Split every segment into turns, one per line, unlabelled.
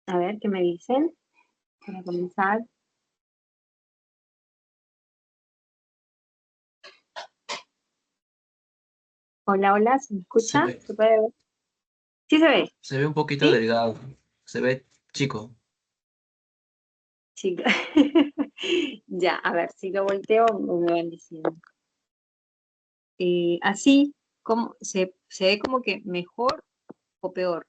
A ver, ¿qué me dicen? Para comenzar. Hola, hola, ¿se me
Se
escucha?
ve,
¿Se puede ver? Sí se ve,
se ve un poquito
¿sí?
delgado, se ve chico.
Sí. Ya, a ver, si lo volteo, me van diciendo. Así, como se ve como que mejor o peor.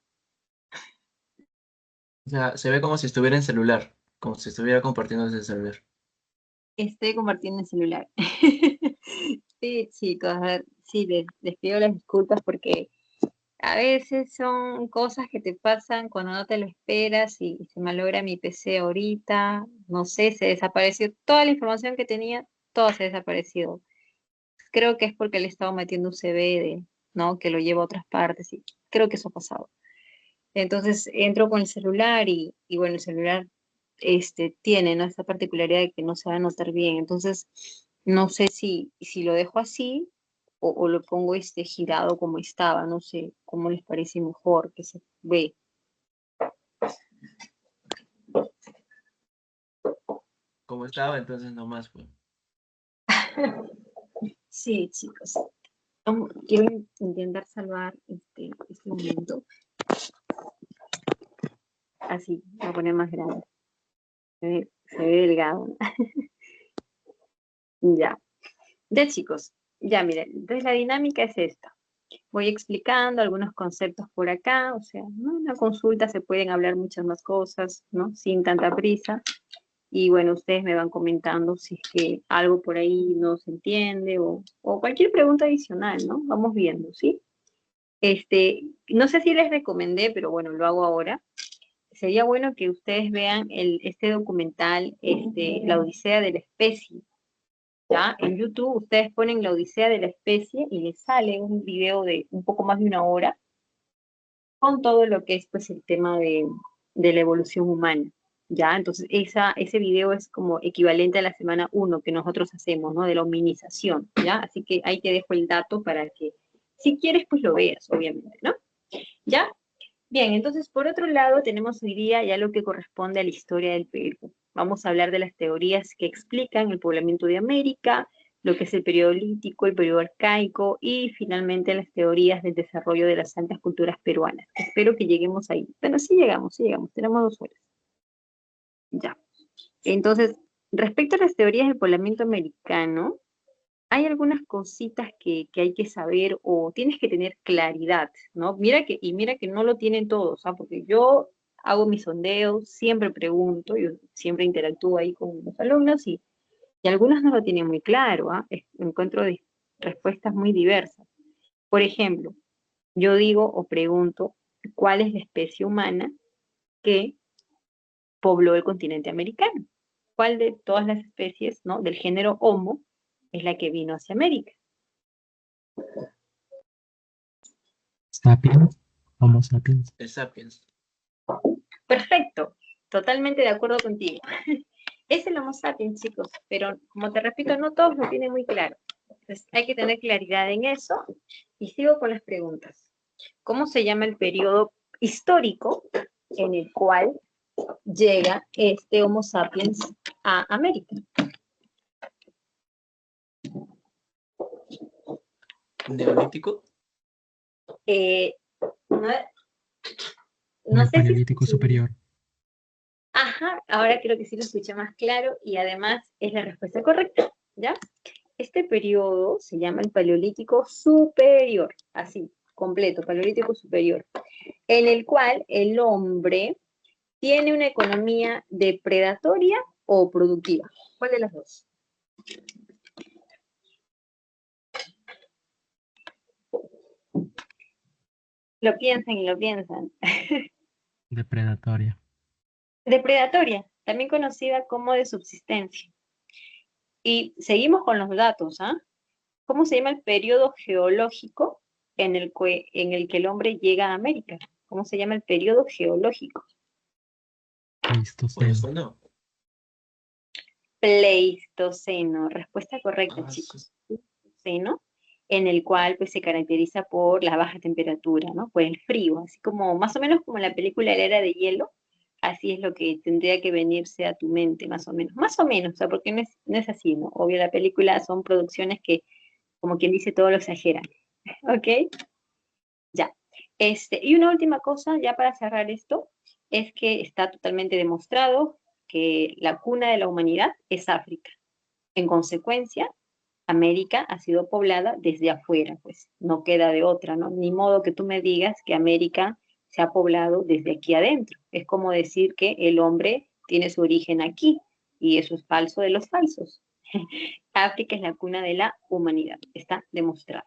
O sea, se ve como si estuviera en celular, como si estuviera compartiendo ese celular.
Estoy compartiendo el celular. Sí, chicos, a ver, sí, les pido las disculpas porque a veces son cosas que te pasan cuando no te lo esperas y se malogra mi PC ahorita. No sé, se desapareció toda la información que tenía, todo se desapareció. Creo que es porque le he estado metiendo un CV ¿no? Que lo lleva a otras partes y creo que eso ha pasado. Entonces entro con el celular y bueno, el celular tiene, ¿no? Esta particularidad de que no se va a notar bien. Entonces, no sé si lo dejo así o lo pongo girado como estaba, no sé cómo les parece mejor que se ve.
Como estaba entonces nomás, pues.
Sí, chicos. Quiero intentar salvar este momento. Así, voy a poner más grande. Se ve delgado. Ya. Ya, chicos. Ya, miren. Entonces la dinámica es esta. Voy explicando algunos conceptos por acá, o sea, ¿no? En la consulta se pueden hablar muchas más cosas, ¿no? Sin tanta prisa. Y bueno, ustedes me van comentando si es que algo por ahí no se entiende o cualquier pregunta adicional, ¿no? Vamos viendo, ¿sí? No sé si les recomendé, pero bueno, lo hago ahora. Sería bueno que ustedes vean este documental, La Odisea de la Especie, ¿ya? En YouTube ustedes ponen La Odisea de la Especie y les sale un video de un poco más de una hora con todo lo que es pues el tema de la evolución humana. ¿Ya? Entonces, ese video es como equivalente a la semana uno que nosotros hacemos, ¿no? De la hominización, ¿ya? Así que ahí te dejo el dato para que, si quieres, pues lo veas, obviamente, ¿no? ¿Ya? Bien, entonces, por otro lado, tenemos hoy día ya lo que corresponde a la historia del Perú. Vamos a hablar de las teorías que explican el poblamiento de América, lo que es el periodo lítico, el periodo arcaico y finalmente las teorías del desarrollo de las altas culturas peruanas. Espero que lleguemos ahí. Bueno, sí llegamos, tenemos 2 horas. Ya. Entonces, respecto a las teorías del poblamiento americano, hay algunas cositas que hay que saber o tienes que tener claridad, ¿no? Mira que no lo tienen todos, ¿ah? Porque yo hago mis sondeos, siempre pregunto, yo siempre interactúo ahí con los alumnos y algunos no lo tienen muy claro, ¿ah? Encuentro respuestas muy diversas. Por ejemplo, yo digo o pregunto, ¿cuál es la especie humana que pobló el continente americano? ¿Cuál de todas las especies, ¿no? Del género Homo es la que vino hacia América?
Sapiens, Homo sapiens.
Es Sapiens.
Perfecto, totalmente de acuerdo contigo. Es el Homo sapiens, chicos, pero como te repito, no todos lo tienen muy claro. Entonces hay que tener claridad en eso. Y sigo con las preguntas. ¿Cómo se llama el periodo histórico en el cual llega este Homo sapiens a América?
Neolítico,
Eh, no,
En
no
el
sé si
Paleolítico
escuché bien.
Superior.
Ajá, ahora creo que sí lo escuché más claro y además es la respuesta correcta, ¿ya? Este periodo se llama el Paleolítico Superior, así, completo, Paleolítico Superior, en el cual el hombre tiene una economía depredatoria o productiva. ¿Cuál de las dos? Lo piensan y lo piensan.
Depredatoria.
Depredatoria, también conocida como de subsistencia. Y seguimos con los datos, ¿ah? ¿Cómo se llama el periodo geológico en el que el hombre llega a América? ¿Cómo se llama el periodo geológico?
por
Pleistoceno.
eso no.
Pleistoceno. Respuesta correcta,
Ah,
chicos. Pleistoceno, en el cual pues se caracteriza por la baja temperatura, ¿no? Por el frío, así como más o menos como en la película La Era de Hielo, Así es lo que tendría que venirse a tu mente, más o menos, o sea, porque no es así, ¿no? Obvio, la película son producciones que, como quien dice, todo lo exageran, ¿ok? Ya. Y una última cosa, ya para cerrar esto, es que está totalmente demostrado que la cuna de la humanidad es África. En consecuencia, América ha sido poblada desde afuera, pues no queda de otra, ¿no? Ni modo que tú me digas que América se ha poblado desde aquí adentro. Es como decir que el hombre tiene su origen aquí, y eso es falso de los falsos. África es la cuna de la humanidad, está demostrado.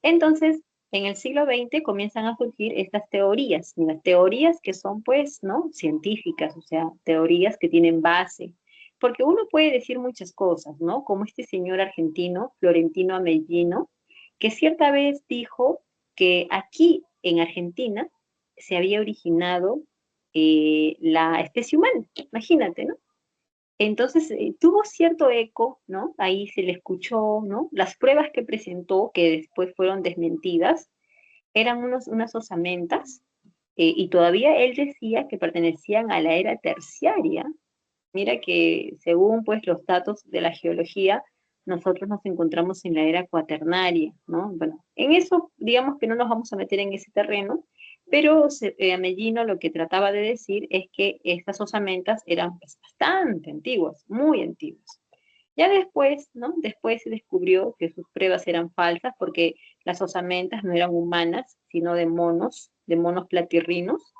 Entonces, en el siglo XX comienzan a surgir estas teorías, las teorías que son, pues, ¿no? Científicas, o sea, teorías que tienen base, porque uno puede decir muchas cosas, ¿no? Como este señor argentino, Florentino Amellino, que cierta vez dijo que aquí en Argentina se había originado la especie humana, imagínate, ¿no? Entonces, tuvo cierto eco, ¿no? Ahí se le escuchó, ¿no? Las pruebas que presentó, que después fueron desmentidas, eran unas osamentas, y todavía él decía que pertenecían a la era terciaria. Mira que según pues los datos de la geología, nosotros nos encontramos en la era cuaternaria, ¿no? Bueno, en eso digamos que no nos vamos a meter en ese terreno, pero Amellino lo que trataba de decir es que estas osamentas eran pues, bastante antiguas, muy antiguas. Ya después, ¿no? Después se descubrió que sus pruebas eran falsas porque las osamentas no eran humanas, sino de monos platirrinos,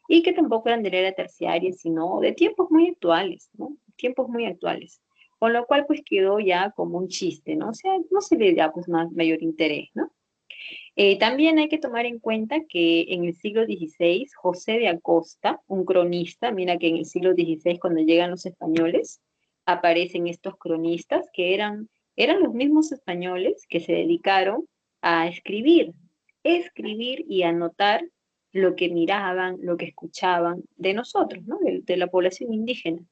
y que tampoco eran de la era terciaria, sino de tiempos muy actuales, ¿no? Tiempos muy actuales. Con lo cual, pues quedó ya como un chiste, ¿no? O sea, no se le da pues más mayor interés, ¿no? También hay que tomar en cuenta que en el siglo XVI, José de Acosta, un cronista, mira que en el siglo XVI, cuando llegan los españoles, aparecen estos cronistas que eran los mismos españoles que se dedicaron a escribir y anotar lo que miraban, lo que escuchaban de nosotros, ¿no? De la población indígena.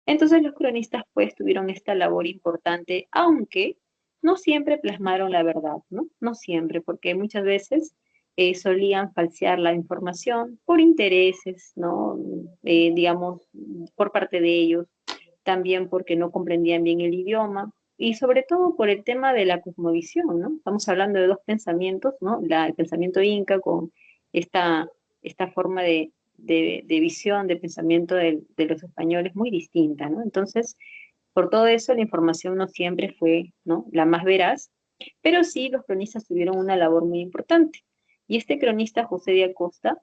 Entonces los cronistas pues tuvieron esta labor importante, aunque no siempre plasmaron la verdad, ¿no? No siempre, porque muchas veces solían falsear la información por intereses, ¿no? Digamos, por parte de ellos, también porque no comprendían bien el idioma y sobre todo por el tema de la cosmovisión, ¿no? Estamos hablando de dos pensamientos, ¿no? El pensamiento inca con esta forma de visión, de pensamiento de los españoles muy distinta, ¿no? Entonces, por todo eso, la información no siempre fue, ¿no? La más veraz, pero sí los cronistas tuvieron una labor muy importante. Y este cronista, José de Acosta,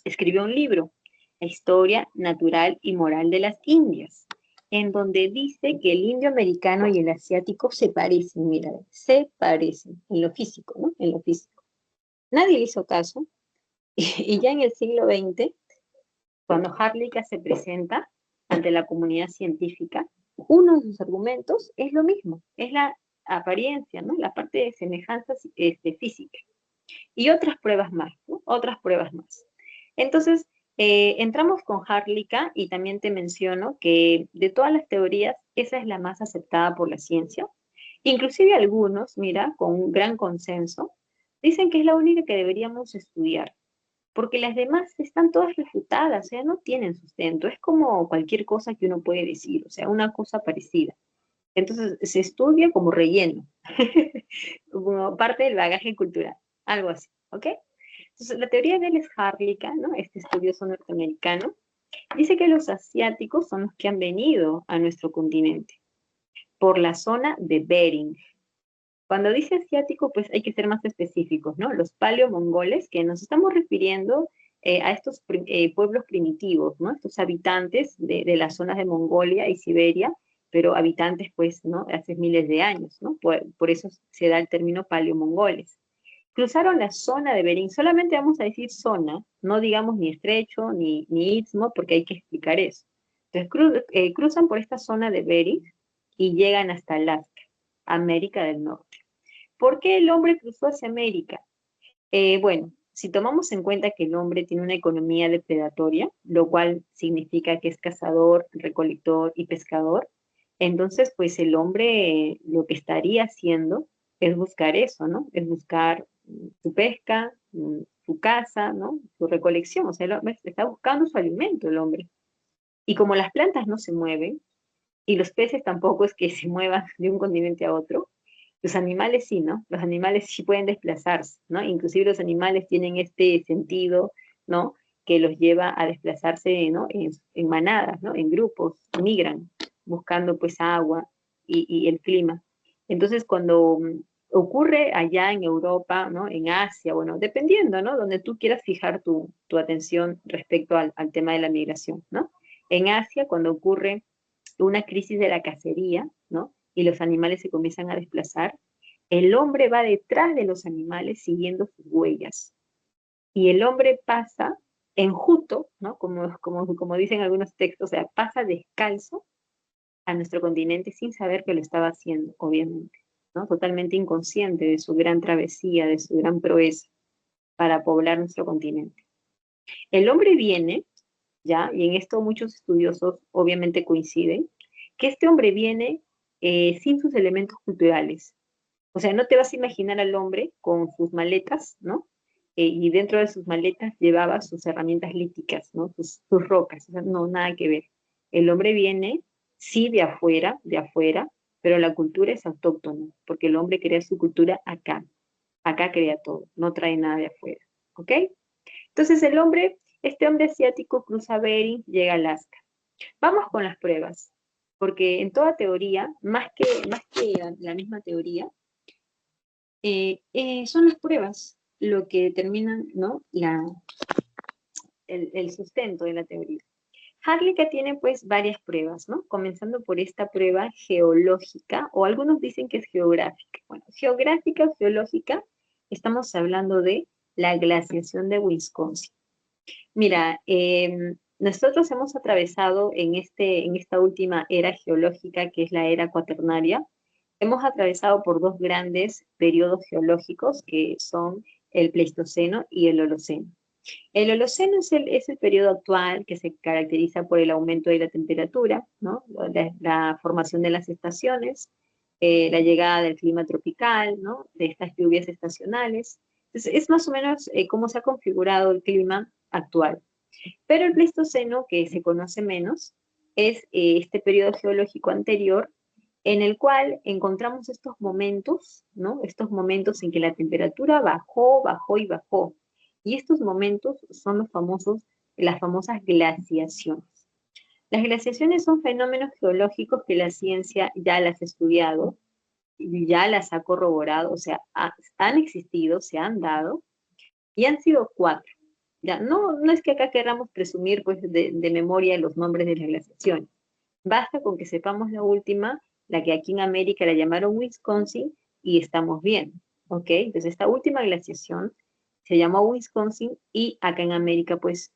escribió un libro, La historia natural y moral de las Indias, en donde dice que el indio americano y el asiático se parecen, mira, se parecen en lo físico, ¿no? En lo físico. Nadie le hizo caso, y ya en el siglo XX, cuando Harlica se presenta ante la comunidad científica, uno de sus argumentos es lo mismo, es la apariencia, ¿no? La parte de semejanzas física. Y otras pruebas más, ¿no? Otras pruebas más. Entonces, entramos con Harlica y también te menciono que de todas las teorías, esa es la más aceptada por la ciencia. Inclusive algunos, mira, con un gran consenso, dicen que es la única que deberíamos estudiar, porque las demás están todas refutadas, o sea, no tienen sustento, es como cualquier cosa que uno puede decir, o sea, una cosa parecida. Entonces, se estudia como relleno, como parte del bagaje cultural, algo así, ¿ok? Entonces, la teoría de él es Harlica, ¿no? Este estudioso norteamericano, dice que los asiáticos son los que han venido a nuestro continente por la zona de Bering. Cuando dice asiático, pues hay que ser más específicos, ¿no? Los paleomongoles, que nos estamos refiriendo a estos pueblos primitivos, ¿no? Estos habitantes de las zonas de Mongolia y Siberia, pero habitantes, pues, ¿no? Hace miles de años, ¿no? Por eso se da el término paleomongoles. Cruzaron la zona de Bering, solamente vamos a decir zona, no digamos ni estrecho ni istmo, porque hay que explicar eso. Entonces, cruzan por esta zona de Bering y llegan hasta Alaska, América del Norte. ¿Por qué el hombre cruzó hacia América? Bueno, si tomamos en cuenta que el hombre tiene una economía depredatoria, lo cual significa que es cazador, recolector y pescador, entonces pues el hombre lo que estaría haciendo es buscar eso, ¿no? Es buscar su pesca, su casa, ¿no? Su recolección, o sea, está buscando su alimento el hombre. Y como las plantas no se mueven, y los peces tampoco es que se muevan de un continente a otro, los animales sí, ¿no? Los animales sí pueden desplazarse, ¿no? Inclusive los animales tienen este sentido, ¿no? Que los lleva a desplazarse, ¿no? En manadas, ¿no? En grupos, migran, buscando pues agua y el clima. Entonces, cuando ocurre allá en Europa, ¿no? En Asia, bueno, dependiendo, ¿no? Donde tú quieras fijar tu atención respecto al tema de la migración, ¿no? En Asia, cuando ocurre una crisis de la cacería, ¿no? Y los animales se comienzan a desplazar, el hombre va detrás de los animales siguiendo sus huellas. Y el hombre pasa enjuto, ¿no? Como dicen algunos textos, o sea, pasa descalzo a nuestro continente sin saber que lo estaba haciendo, obviamente, ¿no? Totalmente inconsciente de su gran travesía, de su gran proeza para poblar nuestro continente. El hombre viene, ¿ya? Y en esto muchos estudiosos obviamente coinciden, que este hombre viene sin sus elementos culturales. O sea, no te vas a imaginar al hombre con sus maletas, ¿no? Y dentro de sus maletas llevaba sus herramientas líticas, ¿no? Sus rocas, o sea, no, nada que ver. El hombre viene, sí, de afuera, pero la cultura es autóctona, porque el hombre crea su cultura acá crea todo, no trae nada de afuera, ¿ok? Entonces el hombre, este hombre asiático cruza Bering, llega a Alaska. Vamos con las pruebas, porque en toda teoría, más que la misma teoría, son las pruebas lo que determinan, ¿no? El sustento de la teoría. Harlicka tiene pues varias pruebas, ¿no? Comenzando por esta prueba geológica, o algunos dicen que es geográfica. Bueno, geográfica o geológica, estamos hablando de la glaciación de Wisconsin. Mira, nosotros hemos atravesado en esta última era geológica, que es la era cuaternaria, hemos atravesado por dos grandes periodos geológicos, que son el Pleistoceno y el Holoceno. El Holoceno es el periodo actual que se caracteriza por el aumento de la temperatura, ¿no? La formación de las estaciones, la llegada del clima tropical, ¿no? De estas lluvias estacionales. Entonces, es más o menos cómo se ha configurado el clima actual. Pero el Pleistoceno, que se conoce menos, es este periodo geológico anterior en el cual encontramos estos momentos, ¿no? Estos momentos en que la temperatura bajó, bajó y bajó. Y estos momentos son las famosas glaciaciones. Las glaciaciones son fenómenos geológicos que la ciencia ya las ha estudiado, ya las ha corroborado, o sea, han existido, se han dado, y han sido 4. Ya, no es que acá queramos presumir pues, de memoria los nombres de las glaciaciones. Basta con que sepamos la última, la que aquí en América la llamaron Wisconsin, y estamos bien, ¿ok? Entonces esta última glaciación se llamó Wisconsin y acá en América pues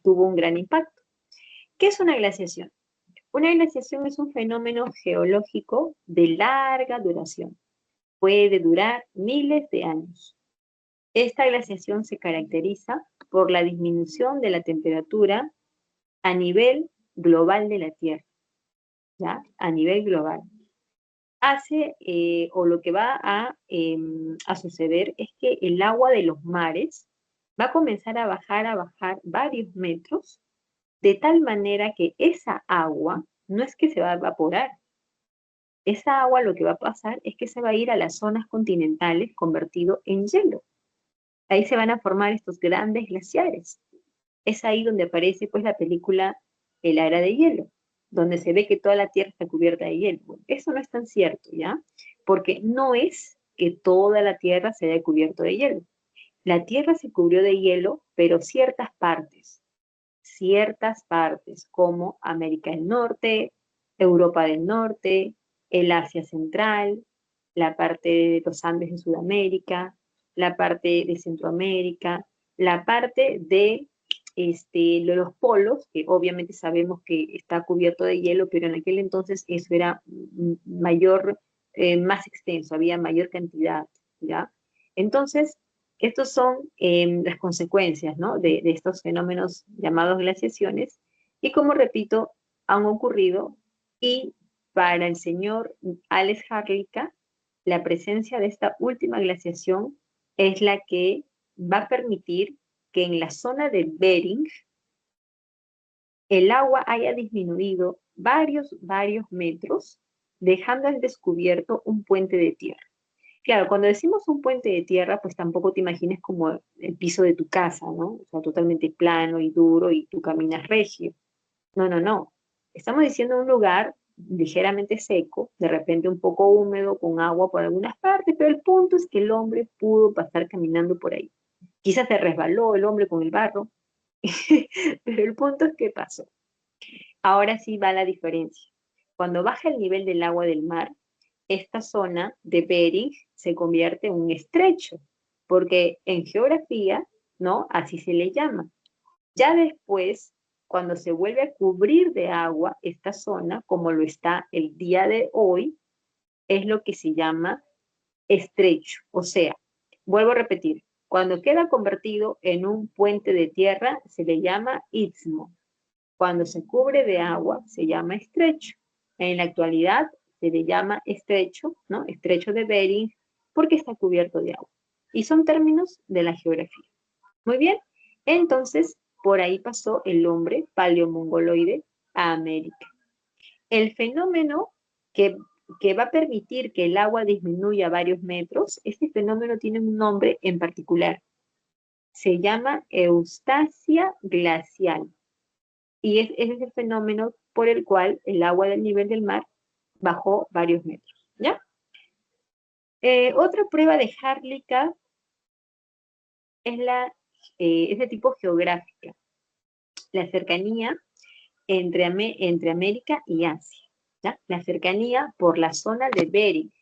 tuvo un gran impacto. ¿Qué es una glaciación? Una glaciación es un fenómeno geológico de larga duración. Puede durar miles de años. Esta glaciación se caracteriza por la disminución de la temperatura a nivel global de la Tierra, ¿ya? A nivel global. O lo que va a suceder es que el agua de los mares va a comenzar a bajar varios metros, de tal manera que esa agua no es que se va a evaporar. Esa agua lo que va a pasar es que se va a ir a las zonas continentales convertido en hielo. Ahí se van a formar estos grandes glaciares. Es ahí donde aparece pues la película El Era de Hielo, donde se ve que toda la Tierra está cubierta de hielo. Bueno, eso no es tan cierto, ¿ya? Porque no es que toda la Tierra se haya cubierto de hielo. La Tierra se cubrió de hielo, pero ciertas partes, como América del Norte, Europa del Norte, el Asia Central, la parte de los Andes de Sudamérica, la parte de Centroamérica, la parte de los polos, que obviamente sabemos que está cubierto de hielo, pero en aquel entonces eso era más extenso, había mayor cantidad, ¿ya? Entonces, estas son las consecuencias, ¿no? de estos fenómenos llamados glaciaciones, y como repito, han ocurrido, y para el señor Alex Harlicka, la presencia de esta última glaciación es la que va a permitir que en la zona de Bering el agua haya disminuido varios metros, dejando al descubierto un puente de tierra. Claro, cuando decimos un puente de tierra, pues tampoco te imagines como el piso de tu casa, ¿no? O sea, totalmente plano y duro y tú caminas regio. No, no, no. Estamos diciendo un lugar ligeramente seco, de repente un poco húmedo, con agua por algunas partes, pero el punto es que el hombre pudo pasar caminando por ahí. Quizás se resbaló el hombre con el barro, pero el punto es que pasó. Ahora sí va la diferencia. Cuando baja el nivel del agua del mar, esta zona de Bering se convierte en un estrecho, porque en geografía, ¿no? Así se le llama. Ya después, cuando se vuelve a cubrir de agua esta zona, como lo está el día de hoy, es lo que se llama estrecho. O sea, vuelvo a repetir, cuando queda convertido en un puente de tierra, se le llama istmo. Cuando se cubre de agua, se llama estrecho. En la actualidad, se le llama estrecho, ¿no? Estrecho de Bering, porque está cubierto de agua. Y son términos de la geografía. Muy bien, entonces, por ahí pasó el hombre paleomongoloide a América. El fenómeno que va a permitir que el agua disminuya varios metros, este fenómeno tiene un nombre en particular. Se llama eustasia glacial. Y ese es el fenómeno por el cual el agua del nivel del mar bajó varios metros, ¿ya? Otra prueba de Harlicka es de tipo geográfica, la cercanía entre América y Asia, ¿ya? La cercanía por la zona de Bering.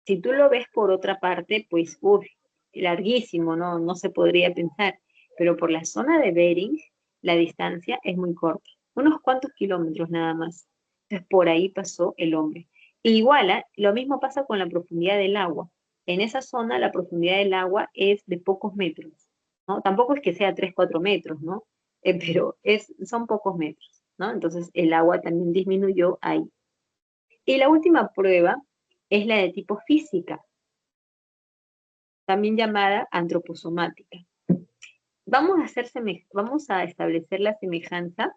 Si tú lo ves por otra parte, pues, larguísimo, no se podría pensar, pero por la zona de Bering, la distancia es muy corta, unos cuantos kilómetros nada más. Entonces, por ahí pasó el hombre. E igual, lo mismo pasa con la profundidad del agua. En esa zona, la profundidad del agua es de pocos metros, ¿no? Tampoco es que sea 3, 4 metros, ¿no? Pero son pocos metros, ¿no? Entonces, el agua también disminuyó ahí. Y la última prueba es la de tipo física, también llamada antroposomática. Vamos a establecer la semejanza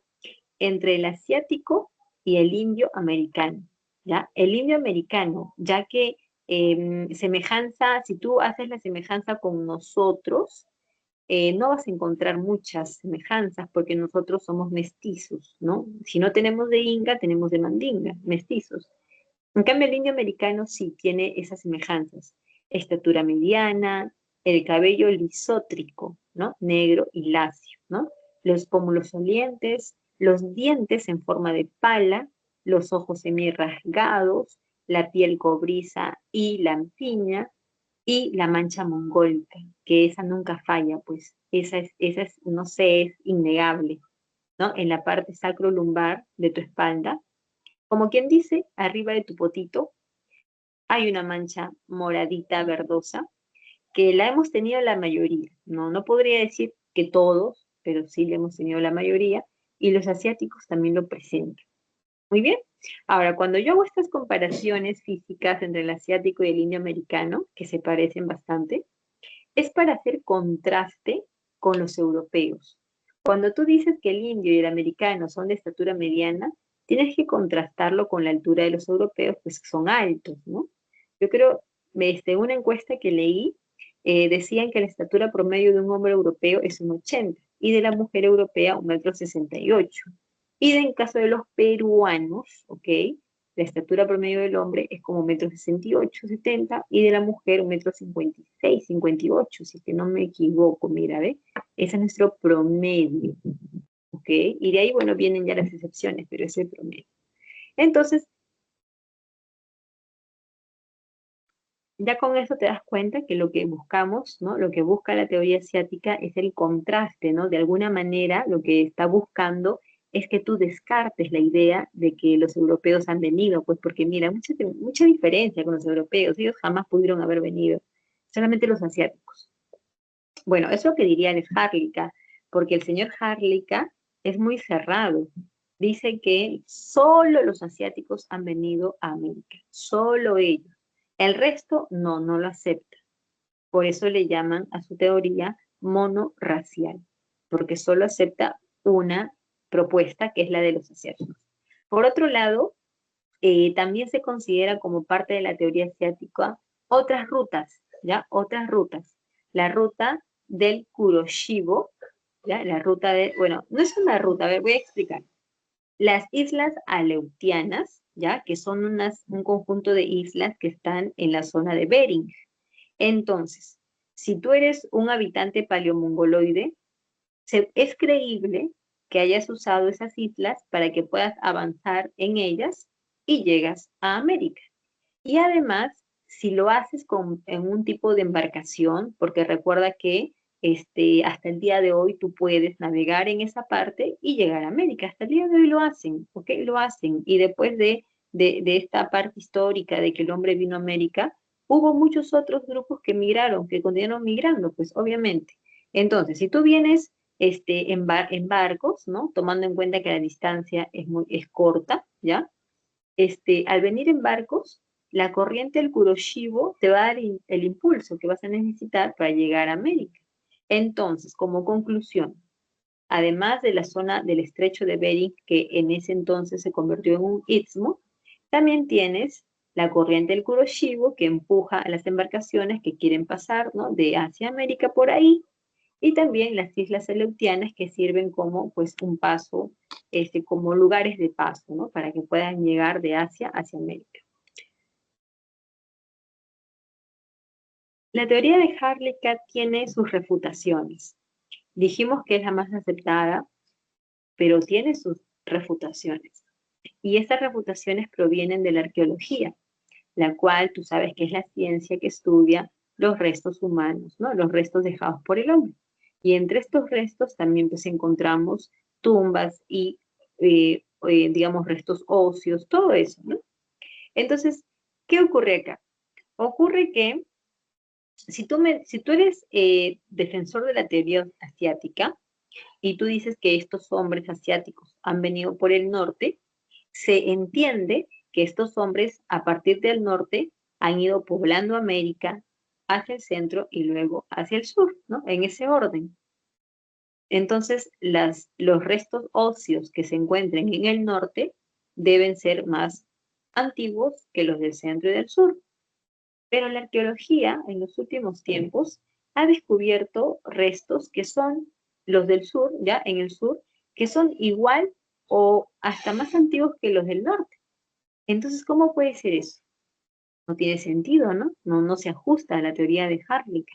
entre el asiático y el indio americano, ¿ya? El indio americano, ya que semejanza, si tú haces la semejanza con nosotros, no vas a encontrar muchas semejanzas porque nosotros somos mestizos, ¿no? Si no tenemos de Inga, tenemos de Mandinga, mestizos. En cambio, el indio americano sí tiene esas semejanzas. Estatura mediana, el cabello lisótrico, ¿no? Negro y lacio, ¿no? Los pómulos salientes, los dientes en forma de pala, los ojos semirrasgados, la piel cobriza y lampiña, y la mancha mongólica, que esa nunca falla, pues esa es, no sé, es innegable, ¿no? En la parte sacrolumbar de tu espalda, como quien dice, arriba de tu potito hay una mancha moradita verdosa que la hemos tenido la mayoría, no podría decir que todos, pero sí la hemos tenido la mayoría, y los asiáticos también lo presentan. Muy bien. Ahora, cuando yo hago estas comparaciones físicas entre el asiático y el indio americano, que se parecen bastante, es para hacer contraste con los europeos. Cuando tú dices que el indio y el americano son de estatura mediana, tienes que contrastarlo con la altura de los europeos, pues son altos, ¿no? Yo creo, una encuesta que leí, decían que la estatura promedio de un hombre europeo es un 80 y de la mujer europea 1,68 m. Y en caso de los peruanos, ¿ok? La estatura promedio del hombre es como 1,68 m, 70, y de la mujer 1,56 m, 58, si es que no me equivoco, mira, ¿ve? Ese es nuestro promedio, ¿ok? Y de ahí, bueno, vienen ya las excepciones, pero es el promedio. Entonces, ya con eso te das cuenta que lo que buscamos, ¿no? Lo que busca la teoría asiática es el contraste, ¿no? De alguna manera, lo que está buscando es que tú descartes la idea de que los europeos han venido, pues porque mira, mucha diferencia con los europeos, ellos jamás pudieron haber venido, solamente los asiáticos. Bueno, eso es lo que diría el Harlicka, porque el señor Harlicka es muy cerrado. Dice que solo los asiáticos han venido a América, solo ellos. El resto no lo acepta. Por eso le llaman a su teoría monorracial, porque solo acepta una propuesta, que es la de los asiáticos. Por otro lado, también se considera como parte de la teoría asiática otras rutas, ¿ya? Otras rutas. La ruta del Kuroshibo, ¿ya? La ruta de, bueno, no es una ruta, a ver, voy a explicar. Las islas Aleutianas, ¿ya? Que son un conjunto de islas que están en la zona de Bering. Entonces, si tú eres un habitante paleomongoloide, es creíble que hayas usado esas islas para que puedas avanzar en ellas y llegas a América. Y además, si lo haces en un tipo de embarcación, porque recuerda que hasta el día de hoy tú puedes navegar en esa parte y llegar a América. Hasta el día de hoy lo hacen, ¿ok? Lo hacen. Y después de esta parte histórica de que el hombre vino a América, hubo muchos otros grupos que migraron, que continuaron migrando, pues obviamente. Entonces, si tú vienes en barcos, ¿no? Tomando en cuenta que la distancia es corta, ¿ya? Al venir en barcos, la corriente del Kuroshibo te va a dar el impulso que vas a necesitar para llegar a América. Entonces, como conclusión, además de la zona del estrecho de Bering, que en ese entonces se convirtió en un istmo, también tienes la corriente del Kuroshibo que empuja a las embarcaciones que quieren pasar, ¿no? De Asia a América por ahí, y también las islas Aleutianas que sirven como pues un paso, como lugares de paso, ¿no? Para que puedan llegar de Asia hacia América. La teoría de Harlicka tiene sus refutaciones. Dijimos que es la más aceptada, pero tiene sus refutaciones. Y estas refutaciones provienen de la arqueología, la cual tú sabes que es la ciencia que estudia los restos humanos, ¿no? Los restos dejados por el hombre. Y entre estos restos también pues encontramos tumbas y, digamos, restos óseos, todo eso, ¿no? Entonces, ¿qué ocurre acá? Ocurre que si tú eres defensor de la teoría asiática y tú dices que estos hombres asiáticos han venido por el norte, se entiende que estos hombres a partir del norte han ido poblando América hacia el centro y luego hacia el sur, ¿no? En ese orden. Entonces, los restos óseos que se encuentren en el norte deben ser más antiguos que los del centro y del sur. Pero la arqueología en los últimos tiempos ha descubierto restos que son los del sur, ya en el sur, que son igual o hasta más antiguos que los del norte. Entonces, ¿cómo puede ser eso? No tiene sentido, ¿no? No se ajusta a la teoría de Harlicka.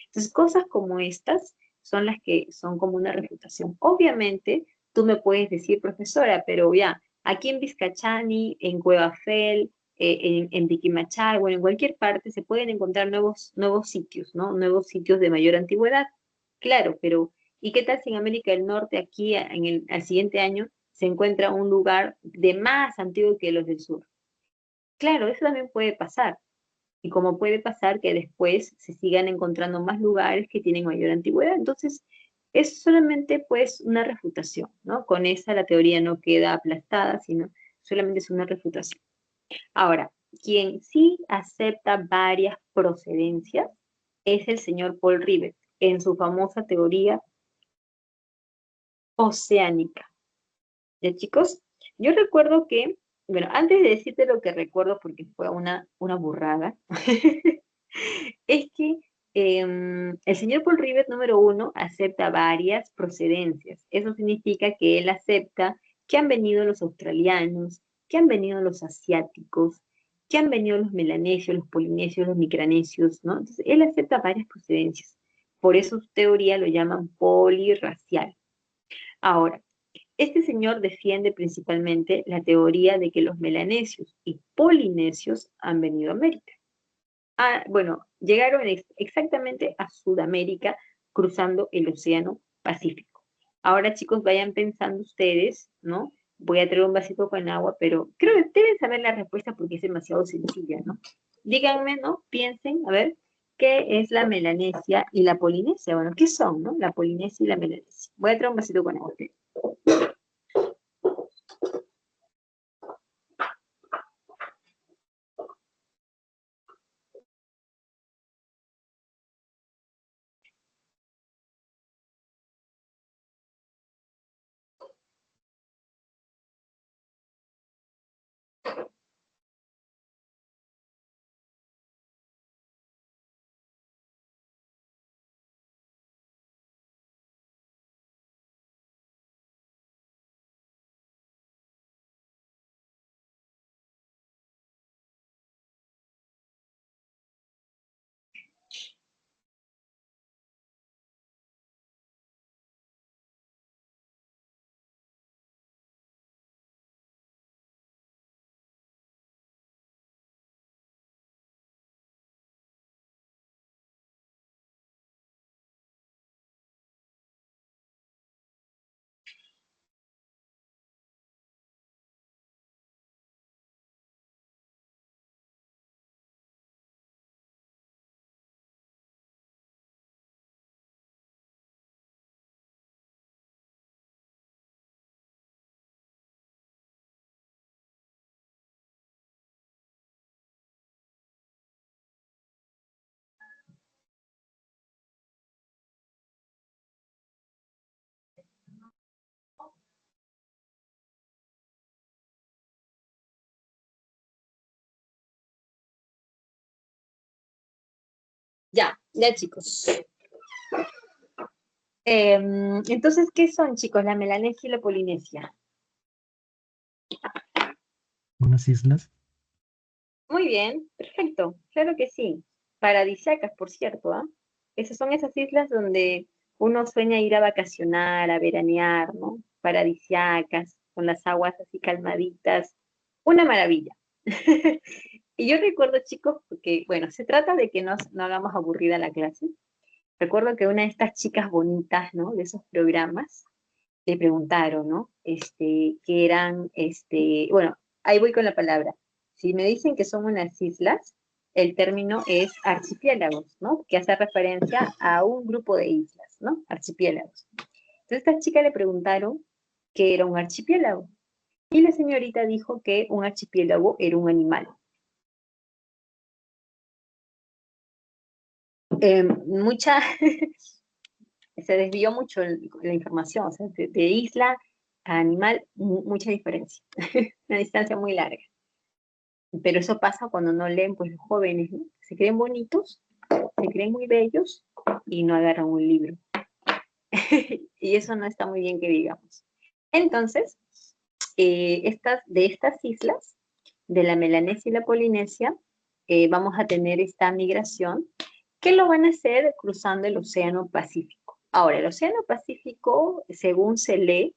Entonces, cosas como estas son las que son como una refutación. Obviamente, tú me puedes decir, profesora, pero ya, aquí en Vizcachani, en Cuevafel, en Tiquimachay, bueno, en cualquier parte se pueden encontrar nuevos sitios, ¿no? Nuevos sitios de mayor antigüedad. Claro, pero ¿y qué tal si en América del Norte, aquí al siguiente año, se encuentra un lugar de más antiguo que los del sur? Claro, eso también puede pasar. Y como puede pasar que después se sigan encontrando más lugares que tienen mayor antigüedad. Entonces, es solamente pues una refutación, ¿no? Con esa la teoría no queda aplastada, sino solamente es una refutación. Ahora, quien sí acepta varias procedencias es el señor Paul Rivet en su famosa teoría oceánica. ¿Ya, chicos? Yo recuerdo que, bueno, antes de decirte lo que recuerdo, porque fue una burrada, es que el señor Paul Rivet, número uno, acepta varias procedencias. Eso significa que él acepta que han venido los australianos, que han venido los asiáticos, que han venido los melanesios, los polinesios, los micranesios, ¿no? Entonces, él acepta varias procedencias. Por eso su teoría lo llaman polirracial. Ahora, este señor defiende principalmente la teoría de que los melanesios y polinesios han venido a América. Bueno, llegaron exactamente a Sudamérica cruzando el Océano Pacífico. Ahora, chicos, vayan pensando ustedes, ¿no? Voy a traer un vasito con agua, pero creo que deben saber la respuesta porque es demasiado sencilla, ¿no? Díganme, ¿no? Piensen, a ver, ¿qué es la Melanesia y la Polinesia? Bueno, ¿qué son, no? La Polinesia y la Melanesia. Voy a traer un vasito con agua. ¿Ok? Ya, chicos. Entonces, ¿qué son, chicos, la Melanesia y la Polinesia?
Unas islas.
Muy bien, perfecto, claro que sí. Paradisíacas, por cierto, ¿ah? Esas son esas islas donde uno sueña ir a vacacionar, a veranear, ¿no? Paradisíacas, con las aguas así calmaditas. Una maravilla. Y yo recuerdo, chicos, porque, bueno, se trata de que no hagamos aburrida la clase. Recuerdo que una de estas chicas bonitas, ¿no? De esos programas, le preguntaron, ¿no? Que eran, bueno, ahí voy con la palabra. Si me dicen que son unas islas, el término es archipiélagos, ¿no? Que hace referencia a un grupo de islas, ¿no? Archipiélagos. Entonces, a esta chica le preguntaron qué era un archipiélago. Y la señorita dijo que un archipiélago era un animal. Mucha, se desvió mucho la información, o sea, de isla a animal, mucha diferencia, una distancia muy larga. Pero eso pasa cuando no leen, pues los jóvenes, ¿no? Se creen bonitos, se creen muy bellos y no agarran un libro. Y eso no está muy bien que digamos. Entonces, de estas islas, de la Melanesia y la Polinesia, vamos a tener esta migración que lo van a hacer cruzando el Océano Pacífico. Ahora, el Océano Pacífico, según se lee,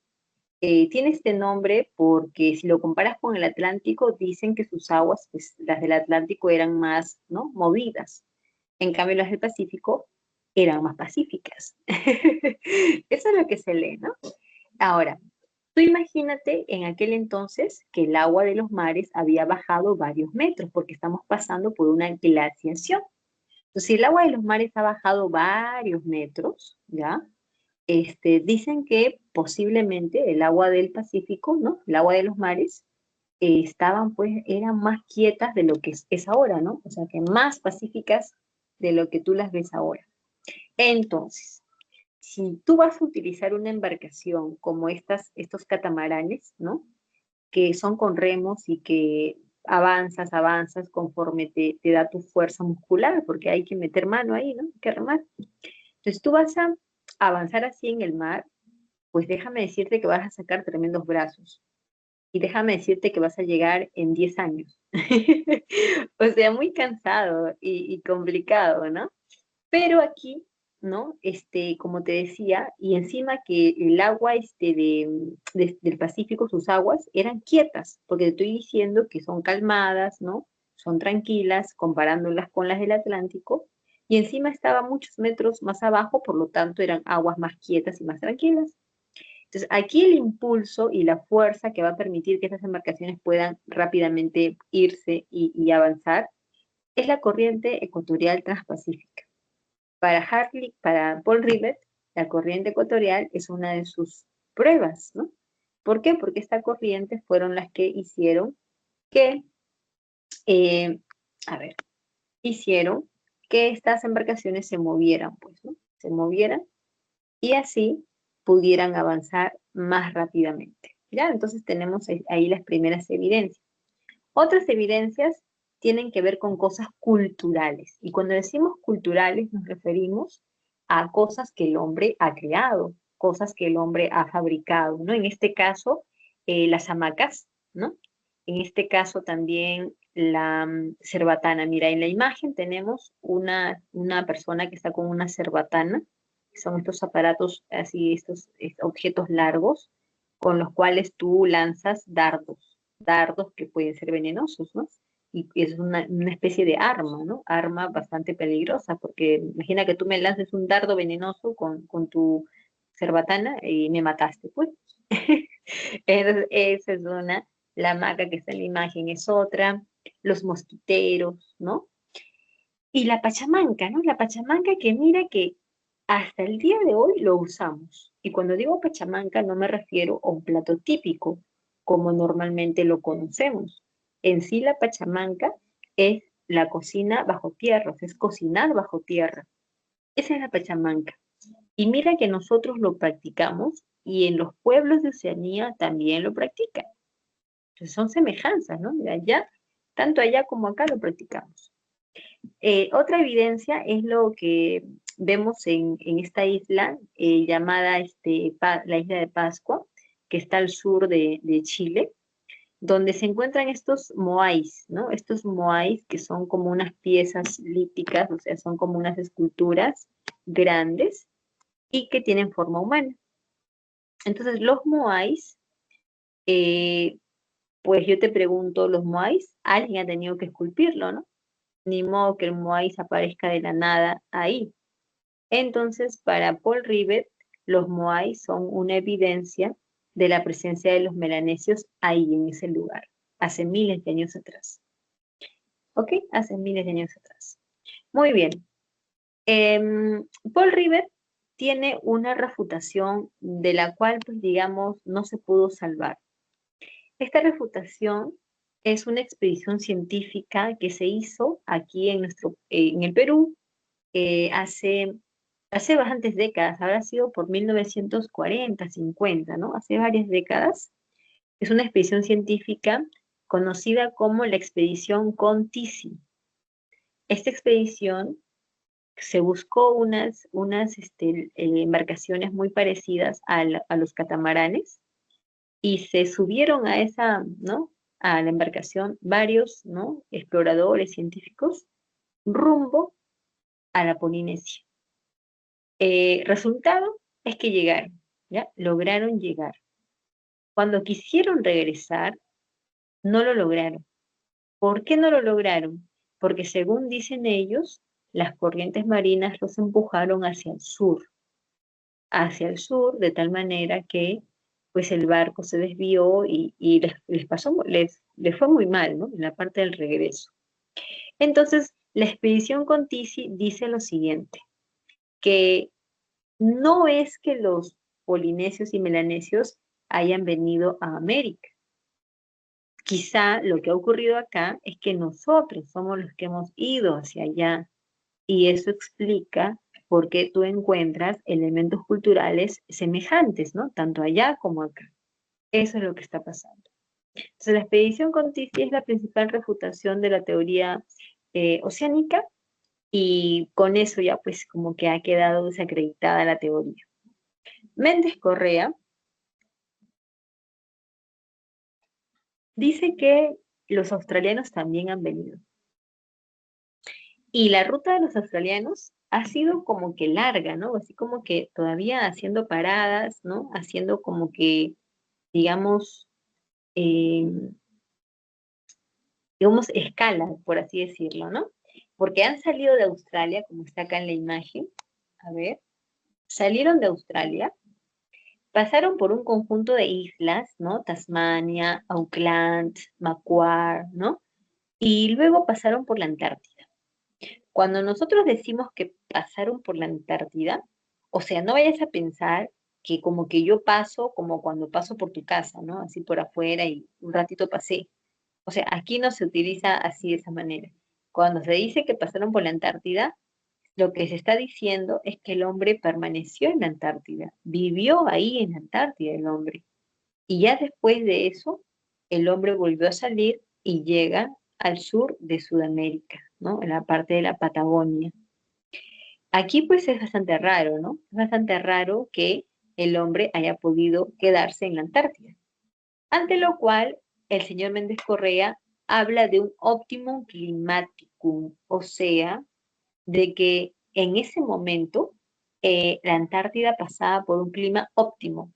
tiene este nombre porque si lo comparas con el Atlántico, dicen que sus aguas, pues las del Atlántico eran más, ¿no? Movidas. En cambio, las del Pacífico eran más pacíficas. Eso es lo que se lee, ¿no? Ahora, tú imagínate en aquel entonces que el agua de los mares había bajado varios metros porque estamos pasando por una glaciación. Entonces, si el agua de los mares ha bajado varios metros, ¿ya? Dicen que posiblemente el agua del Pacífico, ¿no? El agua de los mares, eran más quietas de lo que es ahora, ¿no? O sea, que más pacíficas de lo que tú las ves ahora. Entonces, si tú vas a utilizar una embarcación como estos catamaranes, ¿no? Que son con remos y que avanzas conforme te da tu fuerza muscular, porque hay que meter mano ahí, ¿no? Hay que remar. Entonces tú vas a avanzar así en el mar, pues déjame decirte que vas a sacar tremendos brazos. Y déjame decirte que vas a llegar en 10 años. O sea, muy cansado y complicado, ¿no? Pero aquí, ¿no? Como te decía, y encima que el agua del Pacífico, sus aguas, eran quietas, porque te estoy diciendo que son calmadas, ¿no? Son tranquilas, comparándolas con las del Atlántico, y encima estaba muchos metros más abajo, por lo tanto eran aguas más quietas y más tranquilas. Entonces, aquí el impulso y la fuerza que va a permitir que estas embarcaciones puedan rápidamente irse y avanzar es la corriente ecuatorial transpacífica. Para Paul Rivet, la corriente ecuatorial es una de sus pruebas, ¿no? ¿Por qué? Porque esta corriente fueron las que hicieron que, eh, a ver, hicieron que estas embarcaciones se movieran, pues, ¿no? Se movieran y así pudieran avanzar más rápidamente. ¿Ya? Entonces tenemos ahí las primeras evidencias. Otras evidencias tienen que ver con cosas culturales. Y cuando decimos culturales nos referimos a cosas que el hombre ha creado, cosas que el hombre ha fabricado, ¿no? En este caso, las hamacas, ¿no? En este caso también la cerbatana. Mira, en la imagen tenemos una persona que está con una cerbatana, que son estos aparatos, así, estos objetos largos, con los cuales tú lanzas dardos que pueden ser venenosos, ¿no? Y es una especie de arma, ¿no? Arma bastante peligrosa, porque imagina que tú me lances un dardo venenoso con tu cerbatana y me mataste, pues. Entonces, esa es una, la hamaca que está en la imagen es otra, los mosquiteros, ¿no? Y la pachamanca, ¿no? La pachamanca que mira que hasta el día de hoy lo usamos. Y cuando digo pachamanca no me refiero a un plato típico, como normalmente lo conocemos. En sí la pachamanca es la cocina bajo tierra, es cocinar bajo tierra. Esa es la pachamanca. Y mira que nosotros lo practicamos y en los pueblos de Oceanía también lo practican. Entonces son semejanzas, ¿no? De allá, tanto allá como acá lo practicamos. Otra evidencia es lo que vemos en esta isla llamada la isla de Pascua, que está al sur de Chile, donde se encuentran estos moais, ¿no? Estos moais que son como unas piezas líticas, o sea, son como unas esculturas grandes y que tienen forma humana. Entonces, los moais, eh, pues yo te pregunto, los moais, alguien ha tenido que esculpirlo, ¿no? Ni modo que el moais aparezca de la nada ahí. Entonces, para Paul Rivet, los moais son una evidencia de la presencia de los melanesios ahí, en ese lugar, hace miles de años atrás. ¿Ok? Hace miles de años atrás. Muy bien. Paul Rivet tiene una refutación de la cual, pues digamos, no se pudo salvar. Esta refutación es una expedición científica que se hizo aquí en el Perú hace bastantes décadas, habrá sido por 1940, 50, ¿no? Hace varias décadas. Es una expedición científica conocida como la expedición Kon-Tisi. Esta expedición se buscó unas embarcaciones muy parecidas a los catamaranes y se subieron a esa, ¿no? A la embarcación varios, ¿no? Exploradores científicos rumbo a la Polinesia. Resultado es que llegaron, ¿ya? Lograron llegar. Cuando quisieron regresar, no lo lograron. ¿Por qué no lo lograron? Porque según dicen ellos, las corrientes marinas los empujaron hacia el sur, de tal manera que pues el barco se desvió y les fue muy mal, ¿no? En la parte del regreso. Entonces, la expedición Kon-Tisi dice lo siguiente, que no es que los polinesios y melanesios hayan venido a América. Quizá lo que ha ocurrido acá es que nosotros somos los que hemos ido hacia allá y eso explica por qué tú encuentras elementos culturales semejantes, ¿no? Tanto allá como acá. Eso es lo que está pasando. Entonces, la expedición Kon-Tisi es la principal refutación de la teoría oceánica y con eso ya pues como que ha quedado desacreditada la teoría. Méndez Correa dice que los australianos también han venido. Y la ruta de los australianos ha sido como que larga, ¿no? Así como que todavía haciendo paradas, ¿no? Haciendo como que, digamos, eh, escala, por así decirlo, ¿no? Porque han salido de Australia, como está acá en la imagen. A ver, salieron de Australia, pasaron por un conjunto de islas, ¿no? Tasmania, Auckland, Macquarie, ¿no? Y luego pasaron por la Antártida. Cuando nosotros decimos que pasaron por la Antártida, o sea, no vayas a pensar que como que yo paso como cuando paso por tu casa, ¿no? Así por afuera y un ratito pasé. O sea, aquí no se utiliza así de esa manera. Cuando se dice que pasaron por la Antártida, lo que se está diciendo es que el hombre permaneció en la Antártida, vivió ahí en la Antártida el hombre. Y ya después de eso, el hombre volvió a salir y llega al sur de Sudamérica, ¿no? En la parte de la Patagonia. Aquí pues es bastante raro, ¿no? Es bastante raro que el hombre haya podido quedarse en la Antártida. Ante lo cual, el señor Méndez Correa habla de un optimum climaticum, o sea, de que en ese momento la Antártida pasaba por un clima óptimo,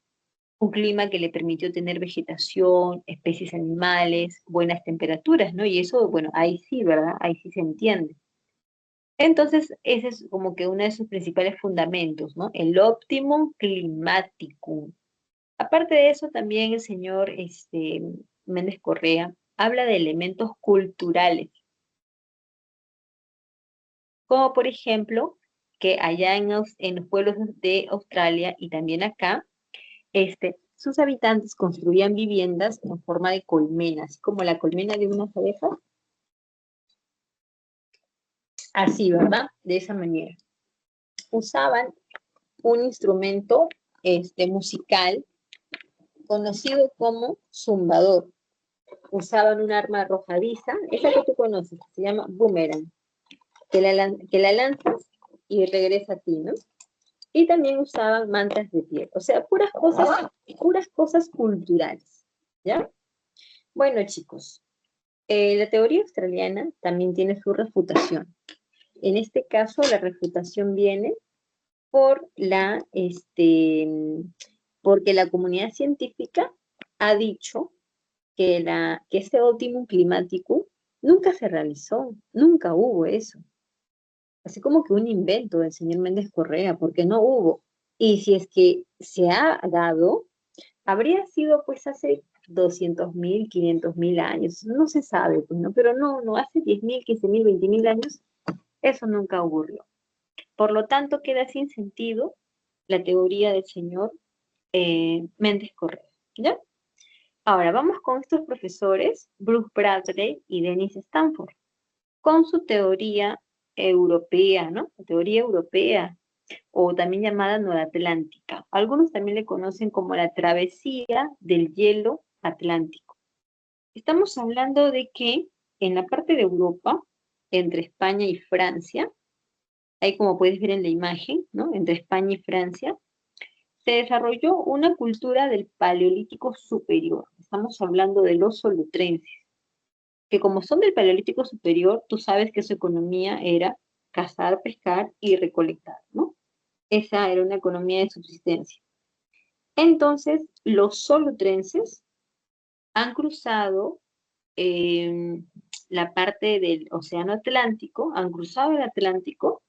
un clima que le permitió tener vegetación, especies animales, buenas temperaturas, ¿no? Y eso, bueno, ahí sí, ¿verdad? Ahí sí se entiende. Entonces, ese es como que uno de sus principales fundamentos, ¿no? El optimum climaticum. Aparte de eso, también el señor Méndez Correa habla de elementos culturales, como por ejemplo, que allá en los pueblos de Australia y también acá, sus habitantes construían viviendas en forma de colmenas, como la colmena de unas abejas, así, ¿verdad? De esa manera. Usaban un instrumento musical conocido como zumbador. Usaban un arma arrojadiza, esa que tú conoces, se llama boomerang. que la lanzas y regresa a ti, ¿no? Y también usaban mantas de piel, o sea, puras cosas culturales, ¿ya? Bueno, chicos, la teoría australiana también tiene su refutación. En este caso, la refutación viene por porque la comunidad científica ha dicho que ese óptimo climático nunca se realizó, nunca hubo eso. Así como que un invento del señor Méndez Correa, porque no hubo. Y si es que se ha dado, habría sido pues hace 200.000, 500.000 años, no se sabe, pues, ¿no? Pero no, hace 10.000, 15.000, 20.000 años, eso nunca ocurrió. Por lo tanto, queda sin sentido la teoría del señor Méndez Correa, ¿ya? Ahora, vamos con estos profesores, Bruce Bradley y Dennis Stanford, con su teoría europea, ¿no? La teoría europea, o también llamada Noratlántica. Algunos también le conocen como la travesía del hielo atlántico. Estamos hablando de que en la parte de Europa, entre España y Francia, ahí como puedes ver en la imagen, ¿no? Entre España y Francia, se desarrolló una cultura del Paleolítico Superior. Estamos hablando de los solutrenses, que como son del Paleolítico Superior, tú sabes que su economía era cazar, pescar y recolectar, ¿no? Esa era una economía de subsistencia. Entonces, los solutrenses han cruzado la parte del Océano Atlántico, han cruzado el Atlántico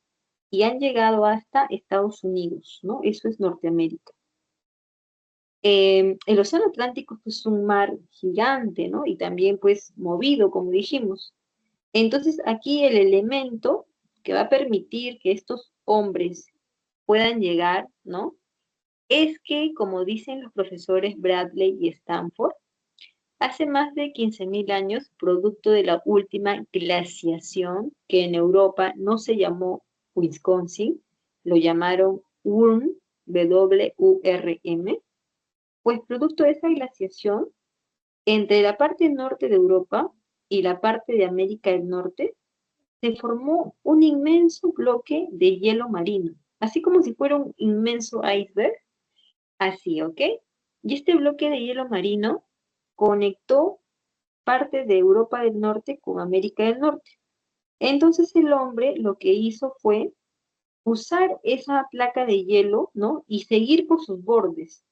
y han llegado hasta Estados Unidos, ¿no? Eso es Norteamérica. El Océano Atlántico es un mar gigante, ¿no? Y también, pues, movido, como dijimos. Entonces, aquí el elemento que va a permitir que estos hombres puedan llegar, ¿no? Es que, como dicen los profesores Bradley y Stanford, hace más de 15.000 años, producto de la última glaciación, que en Europa no se llamó Wisconsin, lo llamaron WURM, W-U-R-M, pues producto de esa glaciación, entre la parte norte de Europa y la parte de América del Norte, se formó un inmenso bloque de hielo marino, así como si fuera un inmenso iceberg, así, ¿ok? Y este bloque de hielo marino conectó parte de Europa del Norte con América del Norte. Entonces el hombre lo que hizo fue usar esa placa de hielo, ¿no? Y seguir por sus bordes,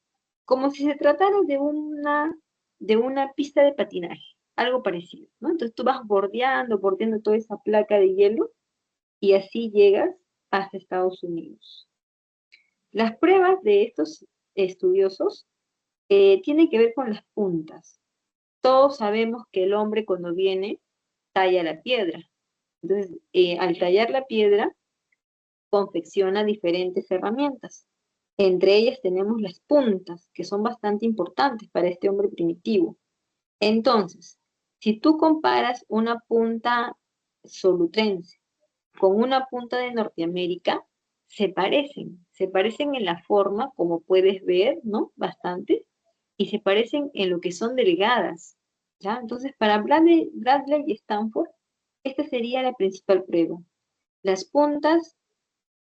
como si se tratara de una pista de patinaje, algo parecido, ¿no? Entonces tú vas bordeando toda esa placa de hielo y así llegas hasta Estados Unidos. Las pruebas de estos estudiosos tienen que ver con las puntas. Todos sabemos que el hombre cuando viene talla la piedra. Entonces, al tallar la piedra, confecciona diferentes herramientas. Entre ellas tenemos las puntas, que son bastante importantes para este hombre primitivo. Entonces, si tú comparas una punta solutrense con una punta de Norteamérica, se parecen en la forma, como puedes ver, ¿no? Bastante, y se parecen en lo que son delgadas, ¿ya? Entonces, para Bradley y Stanford, esta sería la principal prueba. Las puntas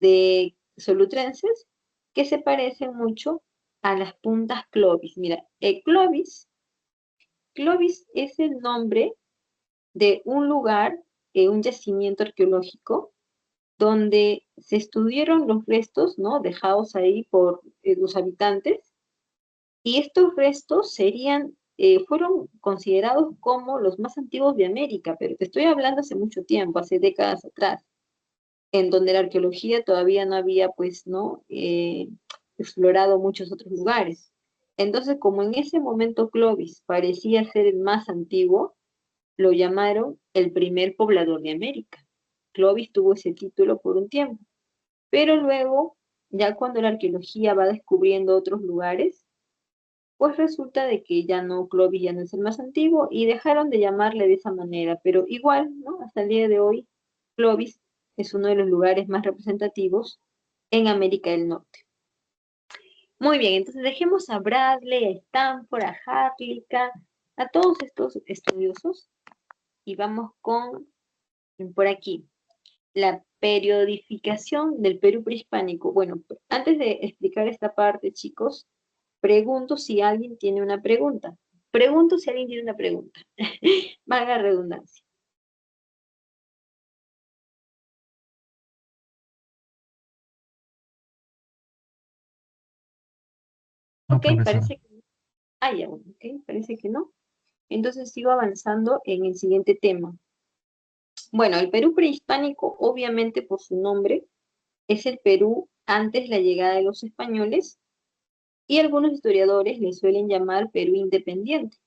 de solutrenses que se parecen mucho a las puntas Clovis. Mira, Clovis es el nombre de un lugar, un yacimiento arqueológico, donde se estudiaron los restos, ¿no? Dejados ahí por los habitantes, y estos restos fueron considerados como los más antiguos de América, pero te estoy hablando hace mucho tiempo, hace décadas atrás, en donde la arqueología todavía no había, pues, ¿no? Explorado muchos otros lugares. Entonces, como en ese momento Clovis parecía ser el más antiguo, lo llamaron el primer poblador de América. Clovis tuvo ese título por un tiempo, pero luego, ya cuando la arqueología va descubriendo otros lugares, pues resulta de que ya no, Clovis ya no es el más antiguo y dejaron de llamarle de esa manera, pero igual, ¿no? Hasta el día de hoy, Clovis es uno de los lugares más representativos en América del Norte. Muy bien, entonces dejemos a Bradley, a Stanford, a Hartlica, a todos estos estudiosos y vamos con por aquí. la periodificación del Perú prehispánico. Bueno, antes de explicar esta parte, chicos, pregunto si alguien tiene una pregunta. Pregunto si alguien tiene una pregunta. Valga la redundancia.
No,
Ok,
profesora.
parece que no. Ah, ya, bueno, ok, parece que no. Entonces sigo avanzando en el siguiente tema. Bueno, el Perú prehispánico, obviamente por su nombre, es el Perú antes la llegada de los españoles y algunos historiadores le suelen llamar Perú independiente,